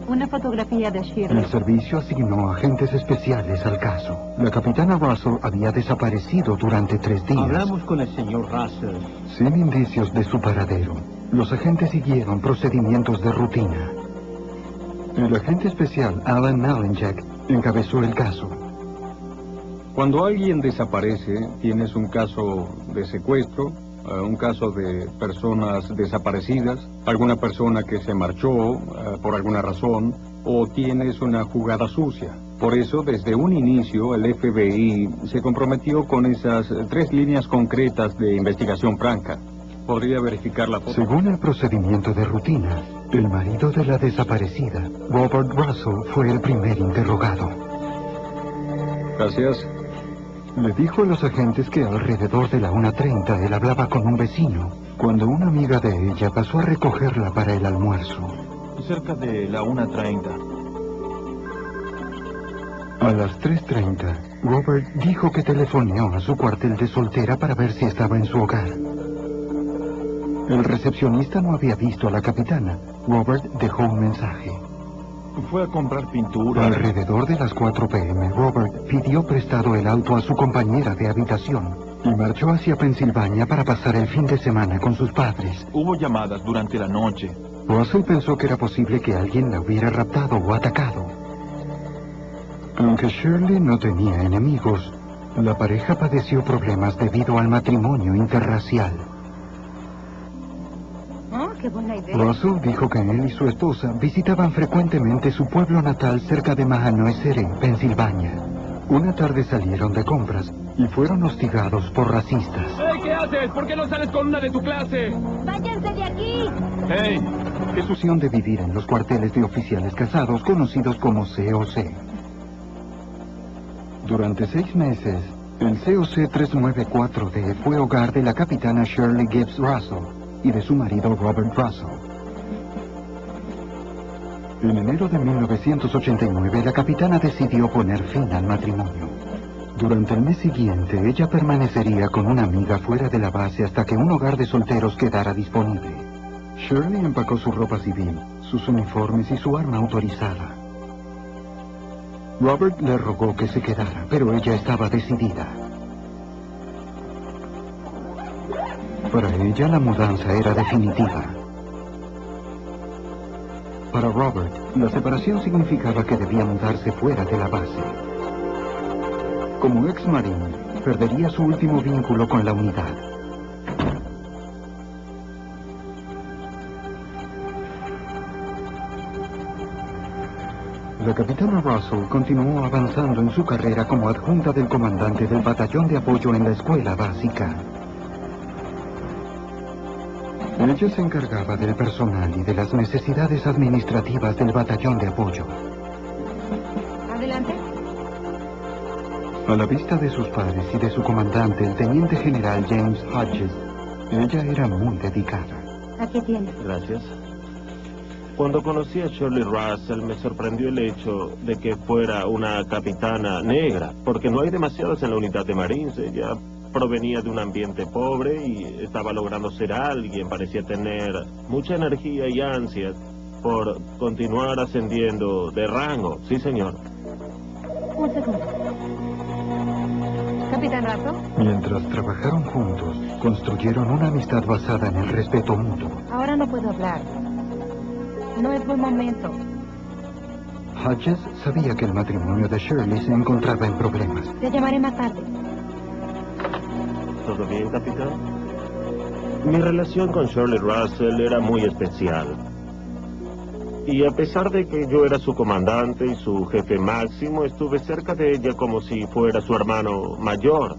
Una fotografía de Shirley. El servicio asignó agentes especiales al caso. La capitana Russell había desaparecido durante 3 días. Hablamos con el señor Russell. Sin indicios de su paradero, los agentes siguieron procedimientos de rutina. El agente especial Alan Malinjak encabezó el caso. Cuando alguien desaparece, tienes un caso de secuestro, un caso de personas desaparecidas, alguna persona que se marchó por alguna razón, o tienes una jugada sucia. Por eso, desde un inicio, el FBI se comprometió con esas 3 líneas concretas de investigación franca. ¿Podría verificar la foto? Según el procedimiento de rutina, el marido de la desaparecida, Robert Russell, fue el primer interrogado. Gracias. Le dijo a los agentes que alrededor de la 1:30 él hablaba con un vecino, cuando una amiga de ella pasó a recogerla para el almuerzo. Cerca de la 1:30. A las 3:30, Robert dijo que telefoneó a su cuartel de soltera para ver si estaba en su hogar. El recepcionista no había visto a la capitana. Robert dejó un mensaje. Fue a comprar pintura. Alrededor de las 4 p.m., Robert pidió prestado el auto a su compañera de habitación y marchó hacia Pensilvania para pasar el fin de semana con sus padres. Hubo llamadas durante la noche. Russell pensó que era posible que alguien la hubiera raptado o atacado. Aunque Shirley no tenía enemigos, la pareja padeció problemas debido al matrimonio interracial. Oh, qué buena idea. Russell dijo que él y su esposa visitaban frecuentemente su pueblo natal cerca de Mahanoisere, Pensilvania. Una tarde salieron de compras y fueron hostigados por racistas. ¡Hey! ¿Qué haces? ¿Por qué no sales con una de tu clase? ¡Váyanse de aquí! ¡Hey! Es su opción de vivir en los cuarteles de oficiales casados conocidos como COC. Durante 6 meses, el COC 394D fue hogar de la capitana Shirley Gibbs Russell y de su marido Robert Russell. En enero de 1989, la capitana decidió poner fin al matrimonio. Durante el mes siguiente, ella permanecería con una amiga fuera de la base hasta que un hogar de solteros quedara disponible. Shirley empacó su ropa civil, sus uniformes y su arma autorizada. Robert le rogó que se quedara, pero ella estaba decidida. Para ella, la mudanza era definitiva. Para Robert, la separación significaba que debía mudarse fuera de la base. Como ex-marín, perdería su último vínculo con la unidad. La capitana Russell continuó avanzando en su carrera como adjunta del comandante del batallón de apoyo en la escuela básica. Ella se encargaba del personal y de las necesidades administrativas del batallón de apoyo. Adelante. A la vista de sus padres y de su comandante, el teniente general James Hodges, ella era muy dedicada. Aquí tiene. Gracias. Cuando conocí a Shirley Russell me sorprendió el hecho de que fuera una capitana negra, porque no hay demasiadas en la unidad de Marines. Ella provenía de un ambiente pobre y estaba logrando ser alguien, parecía tener mucha energía y ansias por continuar ascendiendo de rango. Sí, señor. Un segundo. Capitán Russell. Mientras trabajaron juntos, construyeron una amistad basada en el respeto mutuo. Ahora no puedo hablar. No es buen momento. Hodges sabía que el matrimonio de Shirley se encontraba en problemas. Te llamaré más tarde. ¿Todo bien, capitán? Mi relación con Shirley Russell era muy especial. Y a pesar de que yo era su comandante y su jefe máximo, estuve cerca de ella como si fuera su hermano mayor.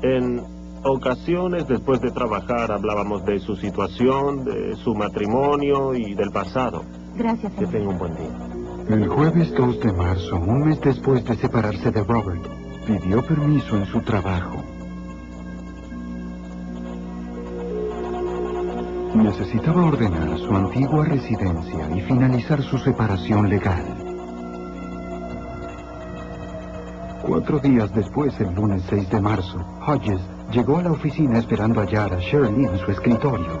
En ocasiones, después de trabajar, hablábamos de su situación, de su matrimonio y del pasado. Gracias, Que señor. tenga un buen día. El jueves 2 de marzo, un mes después de separarse de Robert, pidió permiso en su trabajo. Necesitaba ordenar su antigua residencia y finalizar su separación legal. 4 días después, el lunes 6 de marzo, Hodges llegó a la oficina esperando hallar a Shirley en su escritorio.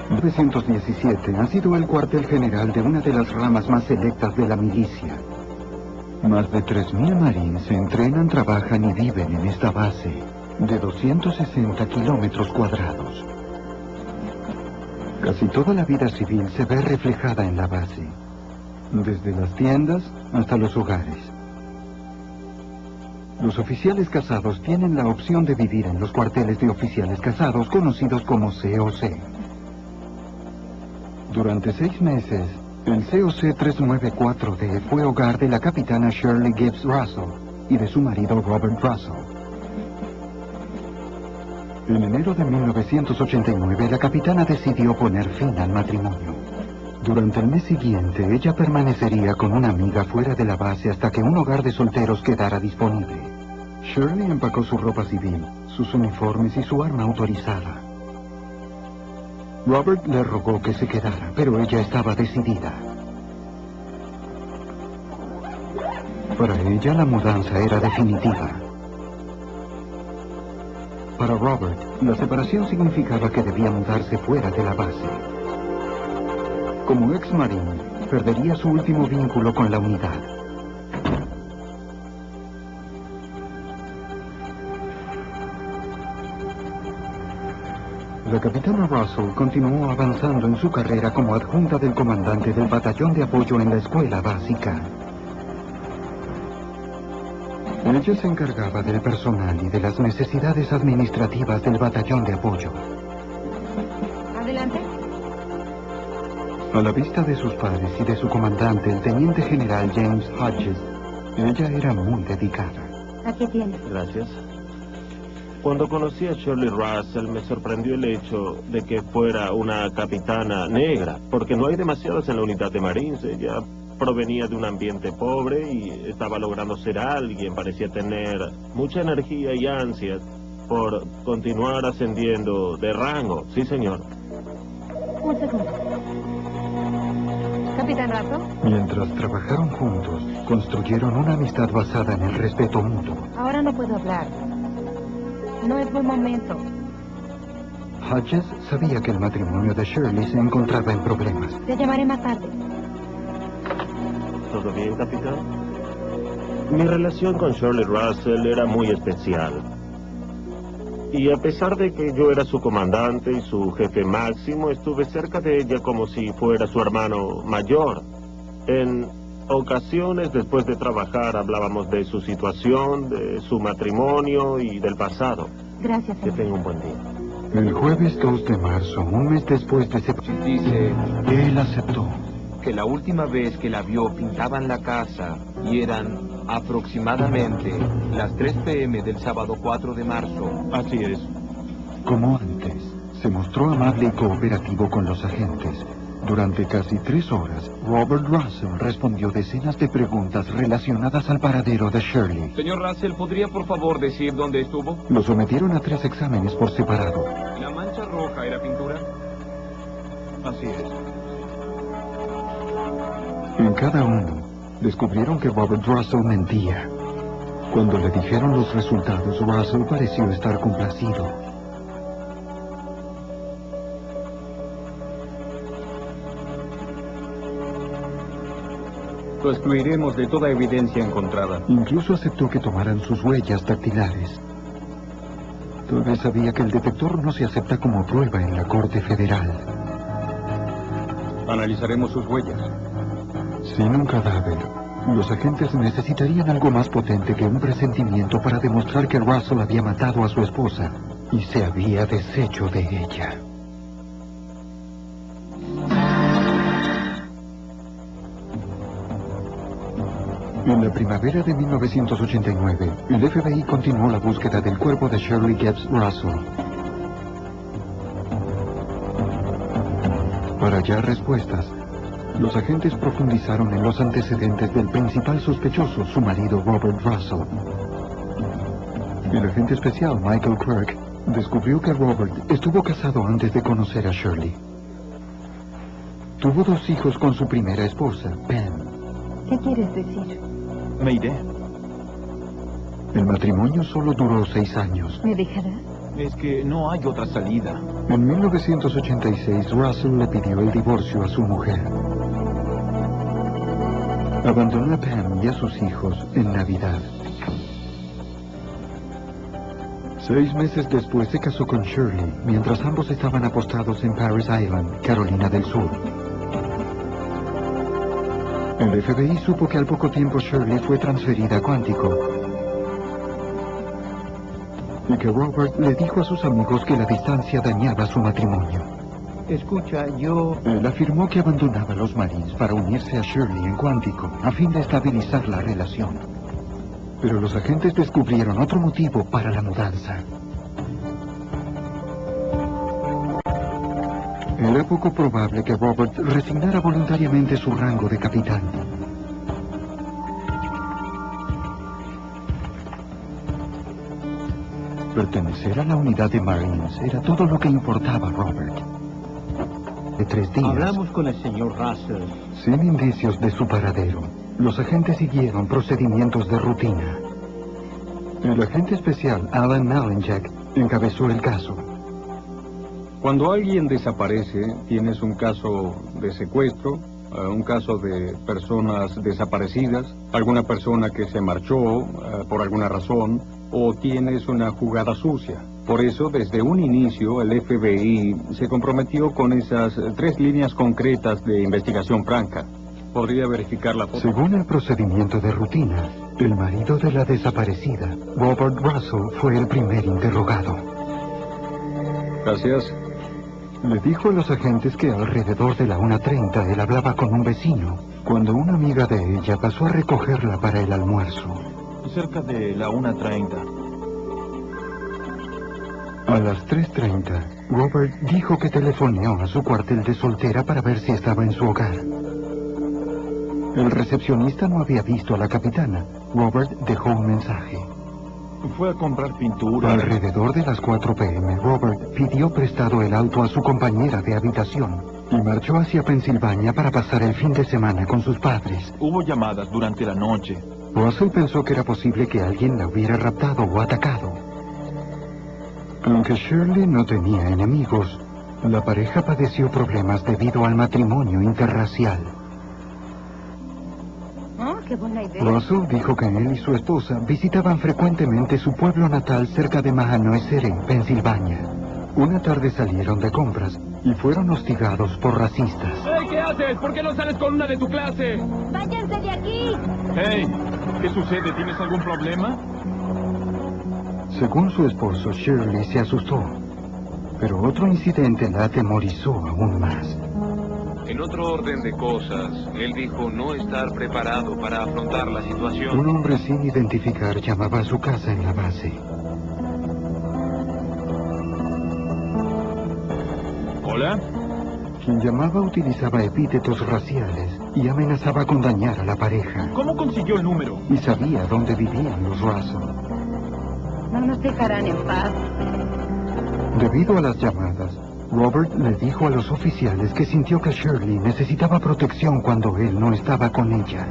1917 ha sido el cuartel general de una de las ramas más selectas de la milicia. Más de 3.000 marines se entrenan, trabajan y viven en esta base de 260 kilómetros cuadrados. Casi toda la vida civil se ve reflejada en la base, desde las tiendas hasta los hogares. Los oficiales casados tienen la opción de vivir en los cuarteles de oficiales casados conocidos como COC. Durante 6 meses, el COC 394D fue hogar de la capitana Shirley Gibbs Russell y de su marido Robert Russell. En enero de 1989, la capitana decidió poner fin al matrimonio. Durante el mes siguiente, ella permanecería con una amiga fuera de la base hasta que un hogar de solteros quedara disponible. Shirley empacó su ropa civil, sus uniformes y su arma autorizada. Robert le rogó que se quedara, pero ella estaba decidida. Para ella, la mudanza era definitiva. Para Robert, la separación significaba que debía mudarse fuera de la base. Como ex-marín, perdería su último vínculo con la unidad. La capitana Russell continuó avanzando en su carrera como adjunta del comandante del batallón de apoyo en la escuela básica. Ella se encargaba del personal y de las necesidades administrativas del batallón de apoyo. Adelante. A la vista de sus padres y de su comandante, el teniente general James Hodges, ella era muy dedicada. Aquí tiene. Gracias. Cuando conocí a Shirley Russell me sorprendió el hecho de que fuera una capitana negra, porque no hay demasiadas en la unidad de Marines. Ella provenía de un ambiente pobre y estaba logrando ser alguien, parecía tener mucha energía y ansias por continuar ascendiendo de rango. Sí, señor. Un segundo. Capitán Russell. Mientras trabajaron juntos, construyeron una amistad basada en el respeto mutuo. Ahora no puedo hablar. No es buen momento. Hodges sabía que el matrimonio de Shirley se encontraba en problemas. Te llamaré más tarde. ¿Todo bien, capitán? Mi relación con Shirley Russell era muy especial. Y a pesar de que yo era su comandante y su jefe máximo, estuve cerca de ella como si fuera su hermano mayor. En ocasiones, después de trabajar, hablábamos de su situación, de su matrimonio y del pasado. Gracias, Que señor. tenga un buen día. El jueves 2 de marzo, un mes después de separarse, Dice él aceptó. que la última vez que la vio pintaban la casa y eran aproximadamente las 3 p.m. del sábado 4 de marzo. Así es. Como antes, se mostró amable y cooperativo con los agentes. Durante casi 3 horas, Robert Russell respondió decenas de preguntas relacionadas al paradero de Shirley. Señor Russell, ¿podría por favor decir dónde estuvo? Lo sometieron a 3 exámenes por separado. ¿La mancha roja era pintura? Así es. En cada uno, descubrieron que Robert Russell mentía. Cuando le dijeron los resultados, Russell pareció estar complacido. Lo excluiremos de toda evidencia encontrada. Incluso aceptó que tomaran sus huellas dactilares. Tal vez sabía que el detector no se acepta como prueba en la Corte Federal. Analizaremos sus huellas. Sin un cadáver, los agentes necesitarían algo más potente que un presentimiento para demostrar que Russell había matado a su esposa y se había deshecho de ella. En la primavera de 1989, el FBI continuó la búsqueda del cuerpo de Shirley Gibbs Russell. Para hallar respuestas, los agentes profundizaron en los antecedentes del principal sospechoso, su marido Robert Russell. El agente especial Michael Kirk descubrió que Robert estuvo casado antes de conocer a Shirley. Tuvo 2 hijos con su primera esposa, Pam. ¿Qué quieres decir? Me iré. El matrimonio solo duró 6 años. ¿Me dejarás? Es que no hay otra salida. En 1986, Russell le pidió el divorcio a su mujer. Abandonó a Pam y a sus hijos en Navidad. 6 meses después se casó con Shirley, mientras ambos estaban apostados en Paris Island, Carolina del Sur. El FBI supo que al poco tiempo Shirley fue transferida a Quantico y que Robert le dijo a sus amigos que la distancia dañaba su matrimonio. Escucha, yo... Él afirmó que abandonaba los Marines para unirse a Shirley en Quantico, a fin de estabilizar la relación. Pero los agentes descubrieron otro motivo para la mudanza. Era poco probable que Robert resignara voluntariamente su rango de capitán. Pertenecer a la unidad de Marines era todo lo que importaba a Robert. De 3 días, Hablamos con el señor Russell. sin indicios de su paradero, los agentes siguieron procedimientos de rutina. El agente especial Alan Malinjak encabezó el caso. Cuando alguien desaparece, tienes un caso de secuestro, un caso de personas desaparecidas, alguna persona que se marchó por alguna razón, o tienes una jugada sucia. Por eso, desde un inicio, el FBI se comprometió con esas 3 líneas concretas de investigación franca. ¿Podría verificar la foto? Según el procedimiento de rutina, el marido de la desaparecida, Robert Russell, fue el primer interrogado. Gracias. Le dijo a los agentes que alrededor de la 1:30 él hablaba con un vecino, cuando una amiga de ella pasó a recogerla para el almuerzo. Cerca de la 1:30. A las 3:30, Robert dijo que telefoneó a su cuartel de soltera para ver si estaba en su hogar. El recepcionista no había visto a la capitana. Robert dejó un mensaje. Fue a comprar pintura. Alrededor de las 4 p.m., Robert pidió prestado el auto a su compañera de habitación y marchó hacia Pensilvania para pasar el fin de semana con sus padres. Hubo llamadas durante la noche. Russell pensó que era posible que alguien la hubiera raptado o atacado. Aunque Shirley no tenía enemigos, la pareja padeció problemas debido al matrimonio interracial. Oh, qué buena idea. Russell dijo que él y su esposa visitaban frecuentemente su pueblo natal cerca de Mahanoisery, Pensilvania. Una tarde salieron de compras y fueron hostigados por racistas. ¡Hey! ¿Qué haces? ¿Por qué no sales con una de tu clase? ¡Váyanse de aquí! ¡Hey! ¿Qué sucede? ¿Tienes algún problema? Según su esposo, Shirley se asustó, pero otro incidente la atemorizó aún más. En otro orden de cosas, él dijo no estar preparado para afrontar la situación. Un hombre sin identificar llamaba a su casa en la base. ¿Hola? Quien llamaba utilizaba epítetos raciales y amenazaba con dañar a la pareja. ¿Cómo consiguió el número? Y sabía dónde vivían los Russell. No nos dejarán en paz. Debido a las llamadas, Robert le dijo a los oficiales que sintió que Shirley necesitaba protección cuando él no estaba con ella.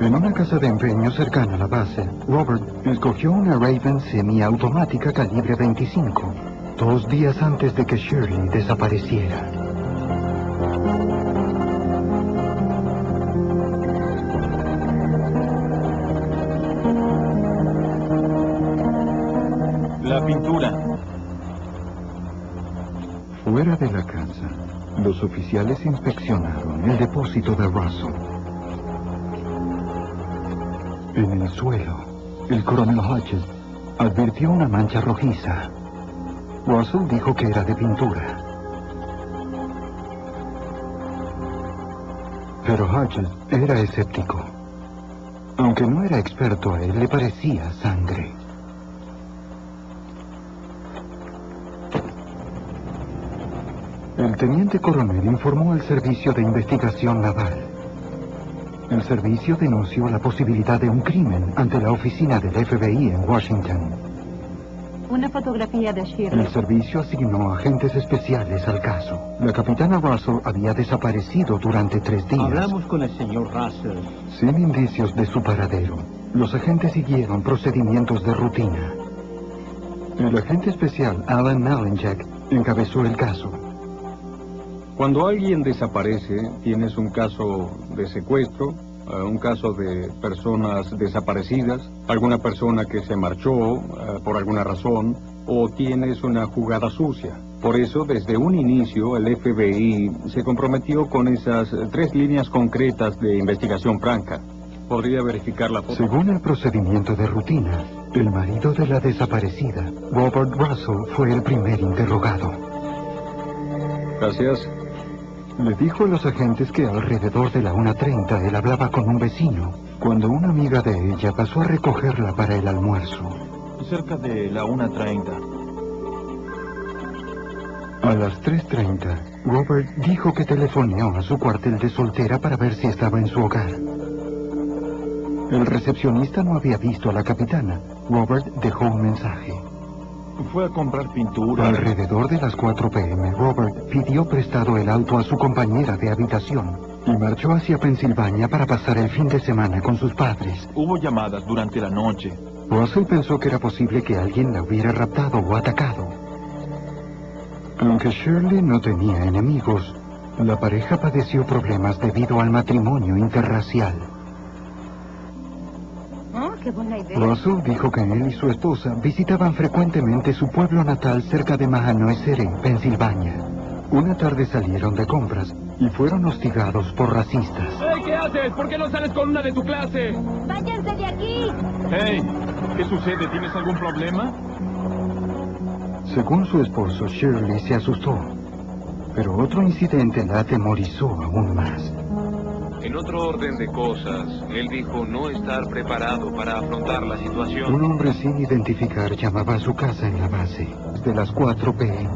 En una casa de empeño cercana a la base, Robert escogió una Raven semiautomática calibre 25, 2 días antes de que Shirley desapareciera. La pintura. Fuera de la casa, los oficiales inspeccionaron el depósito de Russell. En el suelo, el coronel Hodges advirtió una mancha rojiza. Russell dijo que era de pintura. Pero Hodges era escéptico. Aunque no era experto, a él le parecía sangre. El teniente coronel informó al Servicio de Investigación Naval. El servicio denunció la posibilidad de un crimen ante la oficina del FBI en Washington. Una fotografía de Shirley. El servicio asignó agentes especiales al caso. La capitana Russell había desaparecido durante 3 días. Hablamos con el señor Russell. Sin indicios de su paradero, los agentes siguieron procedimientos de rutina. El agente especial Alan Malinchak encabezó el caso. Cuando alguien desaparece, tienes un caso de secuestro, un caso de personas desaparecidas, alguna persona que se marchó por alguna razón, o tienes una jugada sucia. Por eso, desde un inicio, el FBI se comprometió con esas 3 líneas concretas de investigación franca. ¿Podría verificar la foto? Según el procedimiento de rutina, el marido de la desaparecida, Robert Russell, fue el primer interrogado. Gracias. Le dijo a los agentes que alrededor de la 1:30 él hablaba con un vecino, cuando una amiga de ella pasó a recogerla para el almuerzo. Cerca de la 1:30. A las 3:30, Robert dijo que telefoneó a su cuartel de soltera para ver si estaba en su hogar. El recepcionista no había visto a la capitana. Robert dejó un mensaje. Fue a comprar pintura. Alrededor de las 4 p.m., Robert pidió prestado el auto a su compañera de habitación y marchó hacia Pensilvania para pasar el fin de semana con sus padres. Hubo llamadas durante la noche. Russell pensó que era posible que alguien la hubiera raptado o atacado. Aunque Shirley no tenía enemigos, la pareja padeció problemas debido al matrimonio interracial. Oh, Qué buena idea. Russell dijo que él y su esposa visitaban frecuentemente su pueblo natal cerca de Mahanoy-City, Pensilvania. Una tarde salieron de compras y fueron hostigados por racistas. ¡Hey! ¿Qué haces? ¿Por qué no sales con una de tu clase? ¡Váyanse de aquí! Hey, ¿qué sucede? ¿Tienes algún problema? Según su esposo, Shirley se asustó. Pero otro incidente la atemorizó aún más. En otro orden de cosas, él dijo no estar preparado para afrontar la situación. Un hombre sin identificar llamaba a su casa en la base, desde las 4 p.m.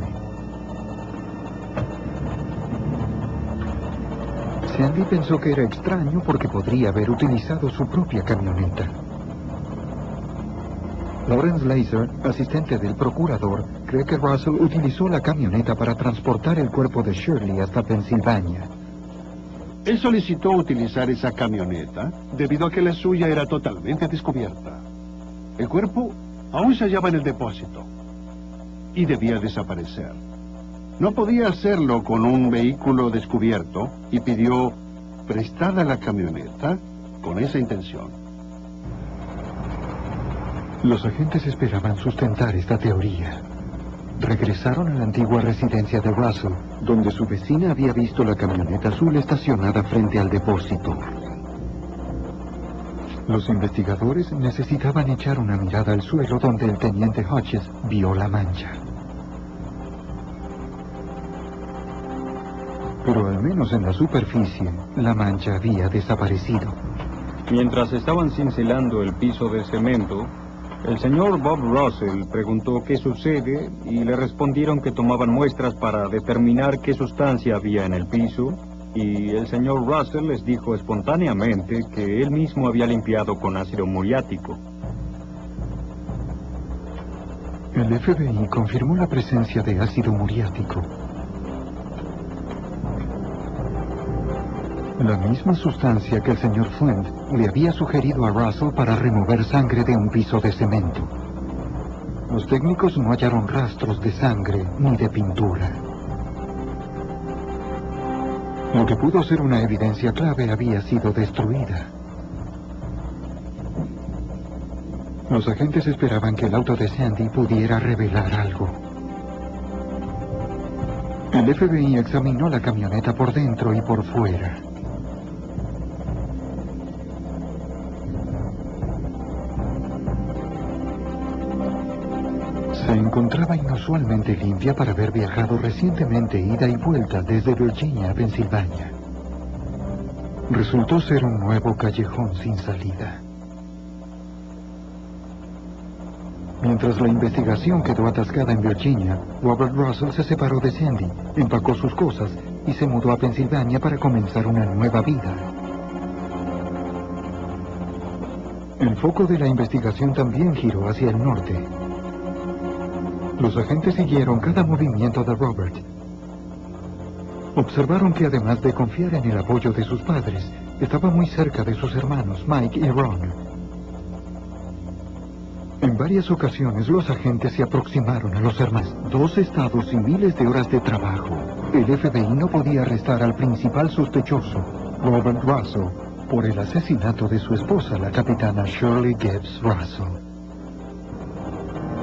Sandy pensó que era extraño porque podría haber utilizado su propia camioneta. Lawrence Laser, asistente del procurador, cree que Russell utilizó la camioneta para transportar el cuerpo de Shirley hasta Pensilvania. Él solicitó utilizar esa camioneta debido a que la suya era totalmente descubierta. El cuerpo aún se hallaba en el depósito y debía desaparecer. No podía hacerlo con un vehículo descubierto y pidió prestada la camioneta con esa intención. Los agentes esperaban sustentar esta teoría. Regresaron a la antigua residencia de Russell, donde su vecina había visto la camioneta azul estacionada frente al depósito. Los investigadores necesitaban echar una mirada al suelo donde el teniente Hodges vio la mancha. Pero al menos en la superficie, la mancha había desaparecido. Mientras estaban cincelando el piso de cemento, el señor Bob Russell preguntó qué sucede y le respondieron que tomaban muestras para determinar qué sustancia había en el piso, y el señor Russell les dijo espontáneamente que él mismo había limpiado con ácido muriático. El FBI confirmó la presencia de ácido muriático. La misma sustancia que el señor Flint le había sugerido a Russell para remover sangre de un piso de cemento. Los técnicos no hallaron rastros de sangre ni de pintura. Lo que pudo ser una evidencia clave había sido destruida. Los agentes esperaban que el auto de Sandy pudiera revelar algo. El FBI examinó la camioneta por dentro y por fuera. Se encontraba inusualmente limpia para haber viajado recientemente ida y vuelta desde Virginia a Pensilvania. Resultó ser un nuevo callejón sin salida. Mientras la investigación quedó atascada en Virginia, Robert Russell se separó de Sandy, empacó sus cosas y se mudó a Pensilvania para comenzar una nueva vida. El foco de la investigación también giró hacia el norte. Los agentes siguieron cada movimiento de Robert. Observaron que además de confiar en el apoyo de sus padres, estaba muy cerca de sus hermanos Mike y Ron. En varias ocasiones los agentes se aproximaron a los hermanos. 2 estados y miles de horas de trabajo. El FBI no podía arrestar al principal sospechoso, Robert Russell, por el asesinato de su esposa, la capitana Shirley Gibbs Russell.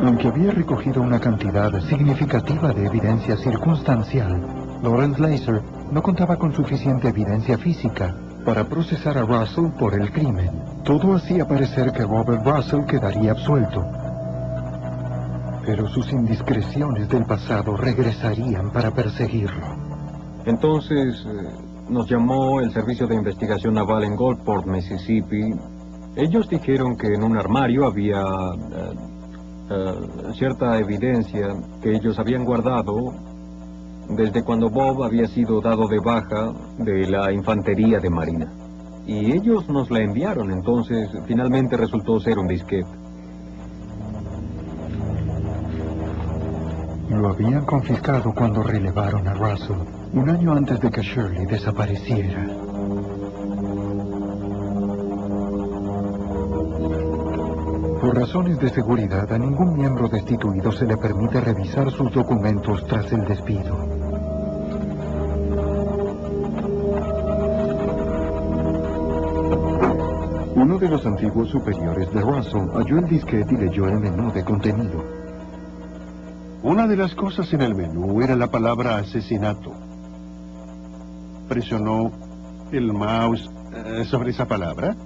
Aunque había recogido una cantidad significativa de evidencia circunstancial, Lawrence Laser no contaba con suficiente evidencia física para procesar a Russell por el crimen. Todo hacía parecer que Robert Russell quedaría absuelto. Pero sus indiscreciones del pasado regresarían para perseguirlo. Entonces, nos llamó el Servicio de Investigación Naval en Gulfport, Mississippi. Ellos dijeron que en un armario había cierta evidencia que ellos habían guardado desde cuando Bob había sido dado de baja de la infantería de marina. Y ellos nos la enviaron, entonces finalmente resultó ser un disquete. Lo habían confiscado cuando relevaron a Russell, un año antes de que Shirley desapareciera. Por razones de seguridad, a ningún miembro destituido se le permite revisar sus documentos tras el despido. Uno de los antiguos superiores de Russell halló el disquete y leyó el menú de contenido. Una de las cosas en el menú era la palabra asesinato. Presionó el mouse sobre esa palabra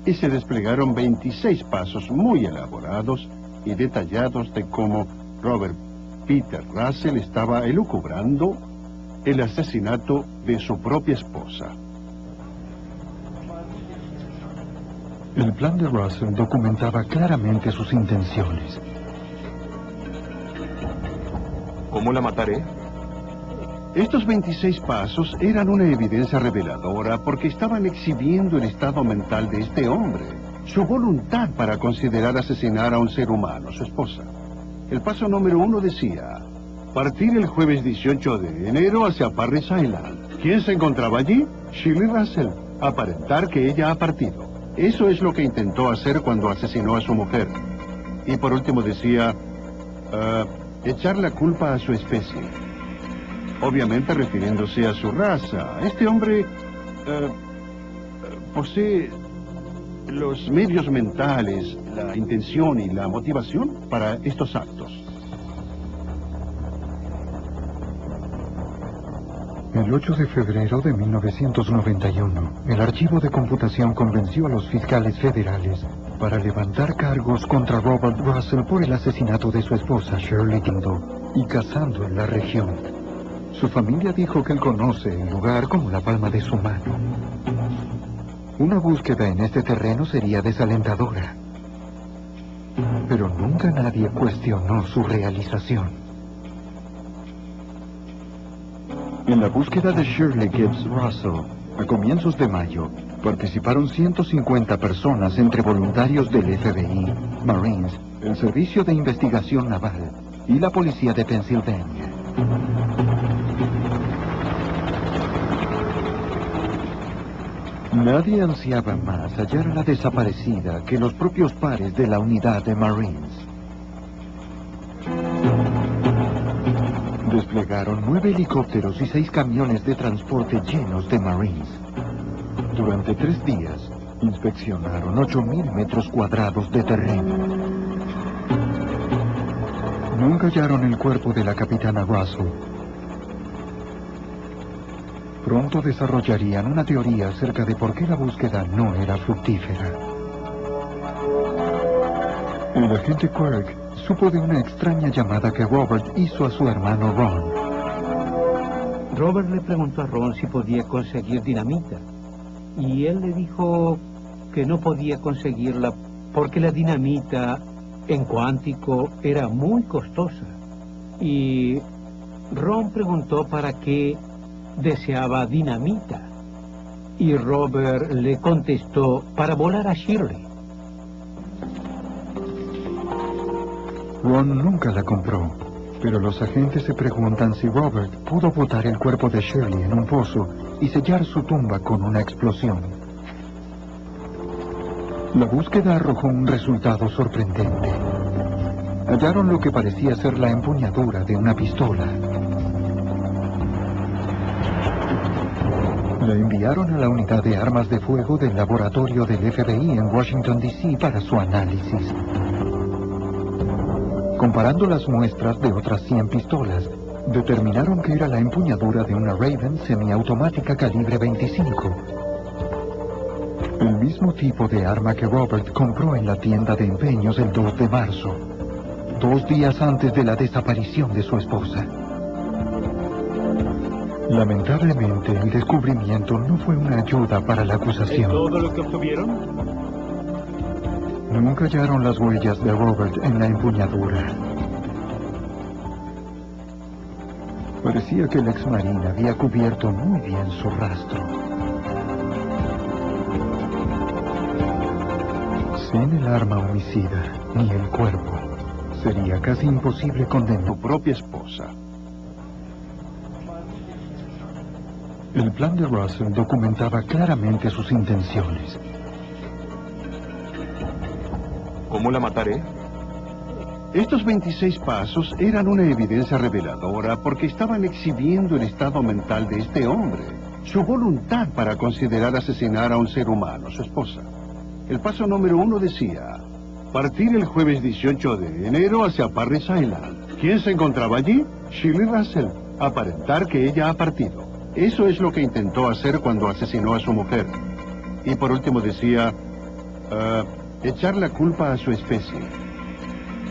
y se desplegaron 26 pasos muy elaborados y detallados de cómo Robert Peter Russell estaba elucubrando el asesinato de su propia esposa. El plan de Russell documentaba claramente sus intenciones. ¿Cómo la mataré? Estos 26 pasos eran una evidencia reveladora porque estaban exhibiendo el estado mental de este hombre, su voluntad para considerar asesinar a un ser humano, su esposa. El paso número 1 decía: partir el jueves 18 de enero hacia Parris Island. ¿Quién se encontraba allí? Shirley Russell. Aparentar que ella ha partido. Eso es lo que intentó hacer cuando asesinó a su mujer. Y por último decía, echar la culpa a su especie. Obviamente refiriéndose a su raza. Este hombre posee los medios mentales, la intención y la motivación para estos actos. El 8 de febrero de 1991, el archivo de computación convenció a los fiscales federales para levantar cargos contra Robert Russell por el asesinato de su esposa Shirley Kendall y cazando en la región. Su familia dijo que él conoce el lugar como la palma de su mano. Una búsqueda en este terreno sería desalentadora, pero nunca nadie cuestionó su realización. En la búsqueda de Shirley Gibbs Russell, a comienzos de mayo, participaron 150 personas entre voluntarios del FBI, Marines, el Servicio de Investigación Naval y la Policía de Pensilvania. Nadie ansiaba más hallar a la desaparecida que los propios pares de la unidad de Marines. Desplegaron 9 helicópteros y 6 camiones de transporte llenos de Marines. Durante 3 días, inspeccionaron 8,000 metros cuadrados de terreno. Nunca hallaron el cuerpo de la capitana Russell. Pronto desarrollarían una teoría acerca de por qué la búsqueda no era fructífera. El agente Quirk supo de una extraña llamada que Robert hizo a su hermano Ron. Robert le preguntó a Ron si podía conseguir dinamita, y él le dijo que no podía conseguirla porque la dinamita en Cuántico era muy costosa. Y Ron preguntó para qué deseaba dinamita, y Robert le contestó para volar a Shirley. Ron nunca la compró, pero los agentes se preguntan si Robert pudo botar el cuerpo de Shirley en un pozo y sellar su tumba con una explosión. La búsqueda arrojó un resultado sorprendente. Hallaron lo que parecía ser la empuñadura de una pistola. La enviaron a la unidad de armas de fuego del laboratorio del FBI en Washington, D.C. para su análisis. Comparando las muestras de otras 100 pistolas, determinaron que era la empuñadura de una Raven semiautomática calibre 25. El mismo tipo de arma que Robert compró en la tienda de empeños el 2 de marzo, 2 días antes de la desaparición de su esposa. Lamentablemente, el descubrimiento no fue una ayuda para la acusación. ¿Es todo lo que obtuvieron? Nunca hallaron las huellas de Robert en la empuñadura. Parecía que el ex marine había cubierto muy bien su rastro. Sin el arma homicida, ni el cuerpo, sería casi imposible condenar a su propia esposa. El plan de Russell documentaba claramente sus intenciones. ¿Cómo la mataré? Estos 26 pasos eran una evidencia reveladora porque estaban exhibiendo el estado mental de este hombre, su voluntad para considerar asesinar a un ser humano, su esposa. El paso número 1 decía: partir el jueves 18 de enero hacia Parris Island. ¿Quién se encontraba allí? Shirley Russell. Aparentar que ella ha partido. Eso es lo que intentó hacer cuando asesinó a su mujer. Y por último decía... echar la culpa a su especie.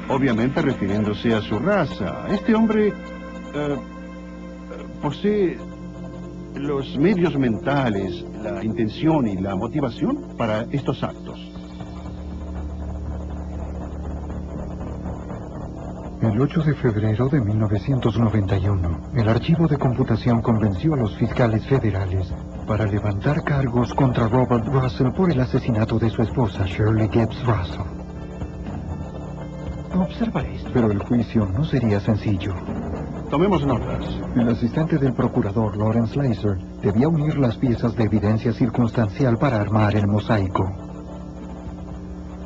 Obviamente refiriéndose a su raza. Este hombre... posee los medios mentales, la intención y la motivación para estos actos. El 8 de febrero de 1991, el archivo de computación convenció a los fiscales federales para levantar cargos contra Robert Russell por el asesinato de su esposa, Shirley Gibbs Russell. Observa esto. Pero el juicio no sería sencillo. Tomemos notas. El asistente del procurador, Lawrence Laser, debía unir las piezas de evidencia circunstancial para armar el mosaico.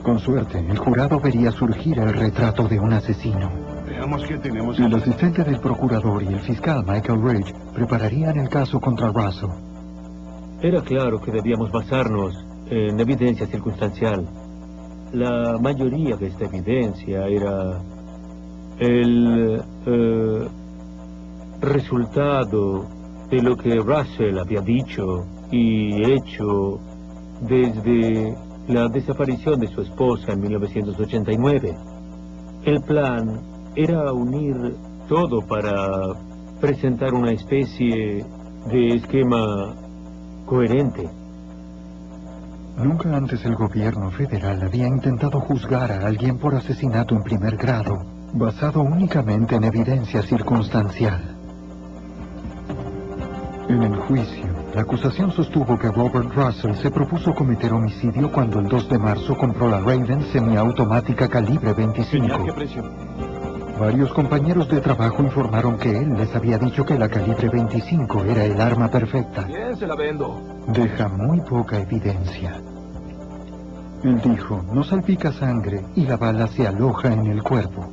Con suerte, el jurado vería surgir el retrato de un asesino. Veamos qué tenemos. El asistente del procurador y el fiscal Michael Ridge prepararían el caso contra Russell. Era claro que debíamos basarnos en evidencia circunstancial. La mayoría de esta evidencia era el resultado de lo que Russell había dicho y hecho desde la desaparición de su esposa en 1989. El plan era unir todo para presentar una especie de esquema coherente. Nunca antes el gobierno federal había intentado juzgar a alguien por asesinato en primer grado, basado únicamente en evidencia circunstancial. En el juicio, la acusación sostuvo que Robert Russell se propuso cometer homicidio cuando el 2 de marzo compró la Raven semiautomática calibre 25. Varios compañeros de trabajo informaron que él les había dicho que la calibre 25 era el arma perfecta. Bien, se la vendo. Deja muy poca evidencia. Él dijo, no salpica sangre y la bala se aloja en el cuerpo.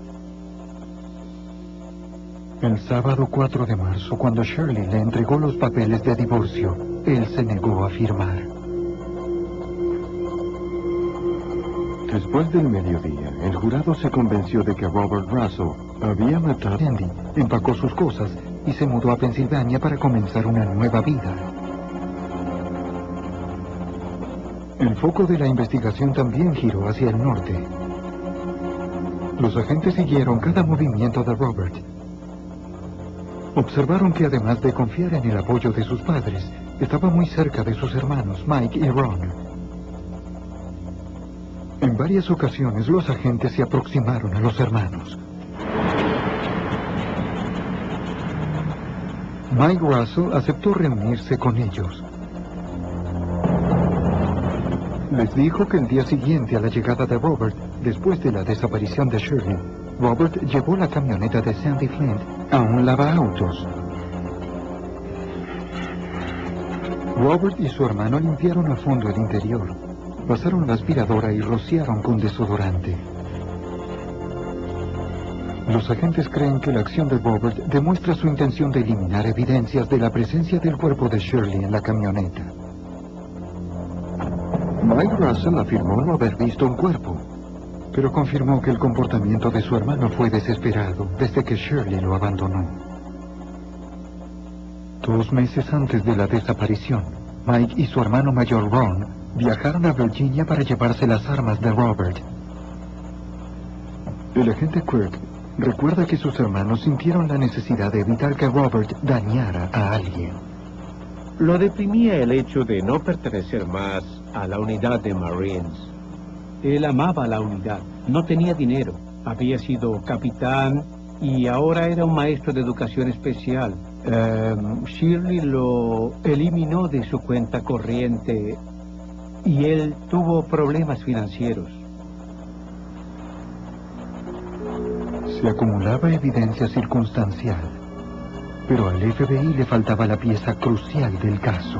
El sábado 4 de marzo, cuando Shirley le entregó los papeles de divorcio, él se negó a firmar. Después del mediodía, el jurado se convenció de que Robert Russell había matado a Andy empacó sus cosas y se mudó a Pensilvania para comenzar una nueva vida. El foco de la investigación también giró hacia el norte. Los agentes siguieron cada movimiento de Robert. Observaron que además de confiar en el apoyo de sus padres, estaba muy cerca de sus hermanos, Mike y Ron. En varias ocasiones los agentes se aproximaron a los hermanos. Mike Russell aceptó reunirse con ellos. Les dijo que el día siguiente a la llegada de Robert, después de la desaparición de Shirley, Robert llevó la camioneta de Sandy Flint a un lavaautos. Robert y su hermano limpiaron a fondo el interior, pasaron la aspiradora y rociaron con desodorante. Los agentes creen que la acción de Robert demuestra su intención de eliminar evidencias de la presencia del cuerpo de Shirley en la camioneta. Mike Russell afirmó no haber visto un cuerpo, pero confirmó que el comportamiento de su hermano fue desesperado desde que Shirley lo abandonó. 2 meses antes de la desaparición, Mike y su hermano mayor Ron viajaron a Virginia para llevarse las armas de Robert. El agente Kirk recuerda que sus hermanos sintieron la necesidad de evitar que Robert dañara a alguien. Lo deprimía el hecho de no pertenecer más a la unidad de Marines. Él amaba la unidad, no tenía dinero, había sido capitán y ahora era un maestro de educación especial. Shirley lo eliminó de su cuenta corriente y él tuvo problemas financieros. Se acumulaba evidencia circunstancial, pero al FBI le faltaba la pieza crucial del caso: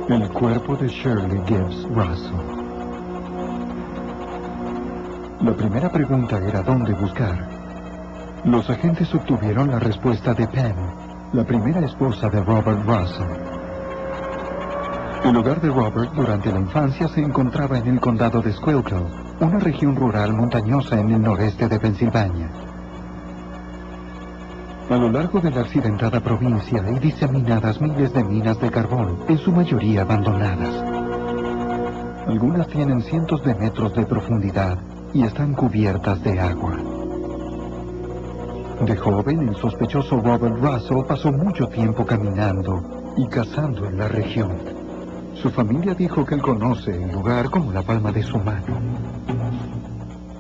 el cuerpo de Shirley Gibbs Russell. La primera pregunta era dónde buscar. Los agentes obtuvieron la respuesta de Pam, la primera esposa de Robert Russell. El hogar de Robert durante la infancia se encontraba en el condado de Schuylkill, una región rural montañosa en el noreste de Pensilvania. A lo largo de la accidentada provincia hay diseminadas miles de minas de carbón, en su mayoría abandonadas. Algunas tienen cientos de metros de profundidad y están cubiertas de agua. De joven, el sospechoso Robert Russell pasó mucho tiempo caminando y cazando en la región. Su familia dijo que él conoce el lugar como la palma de su mano.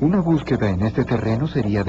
Una búsqueda en este terreno sería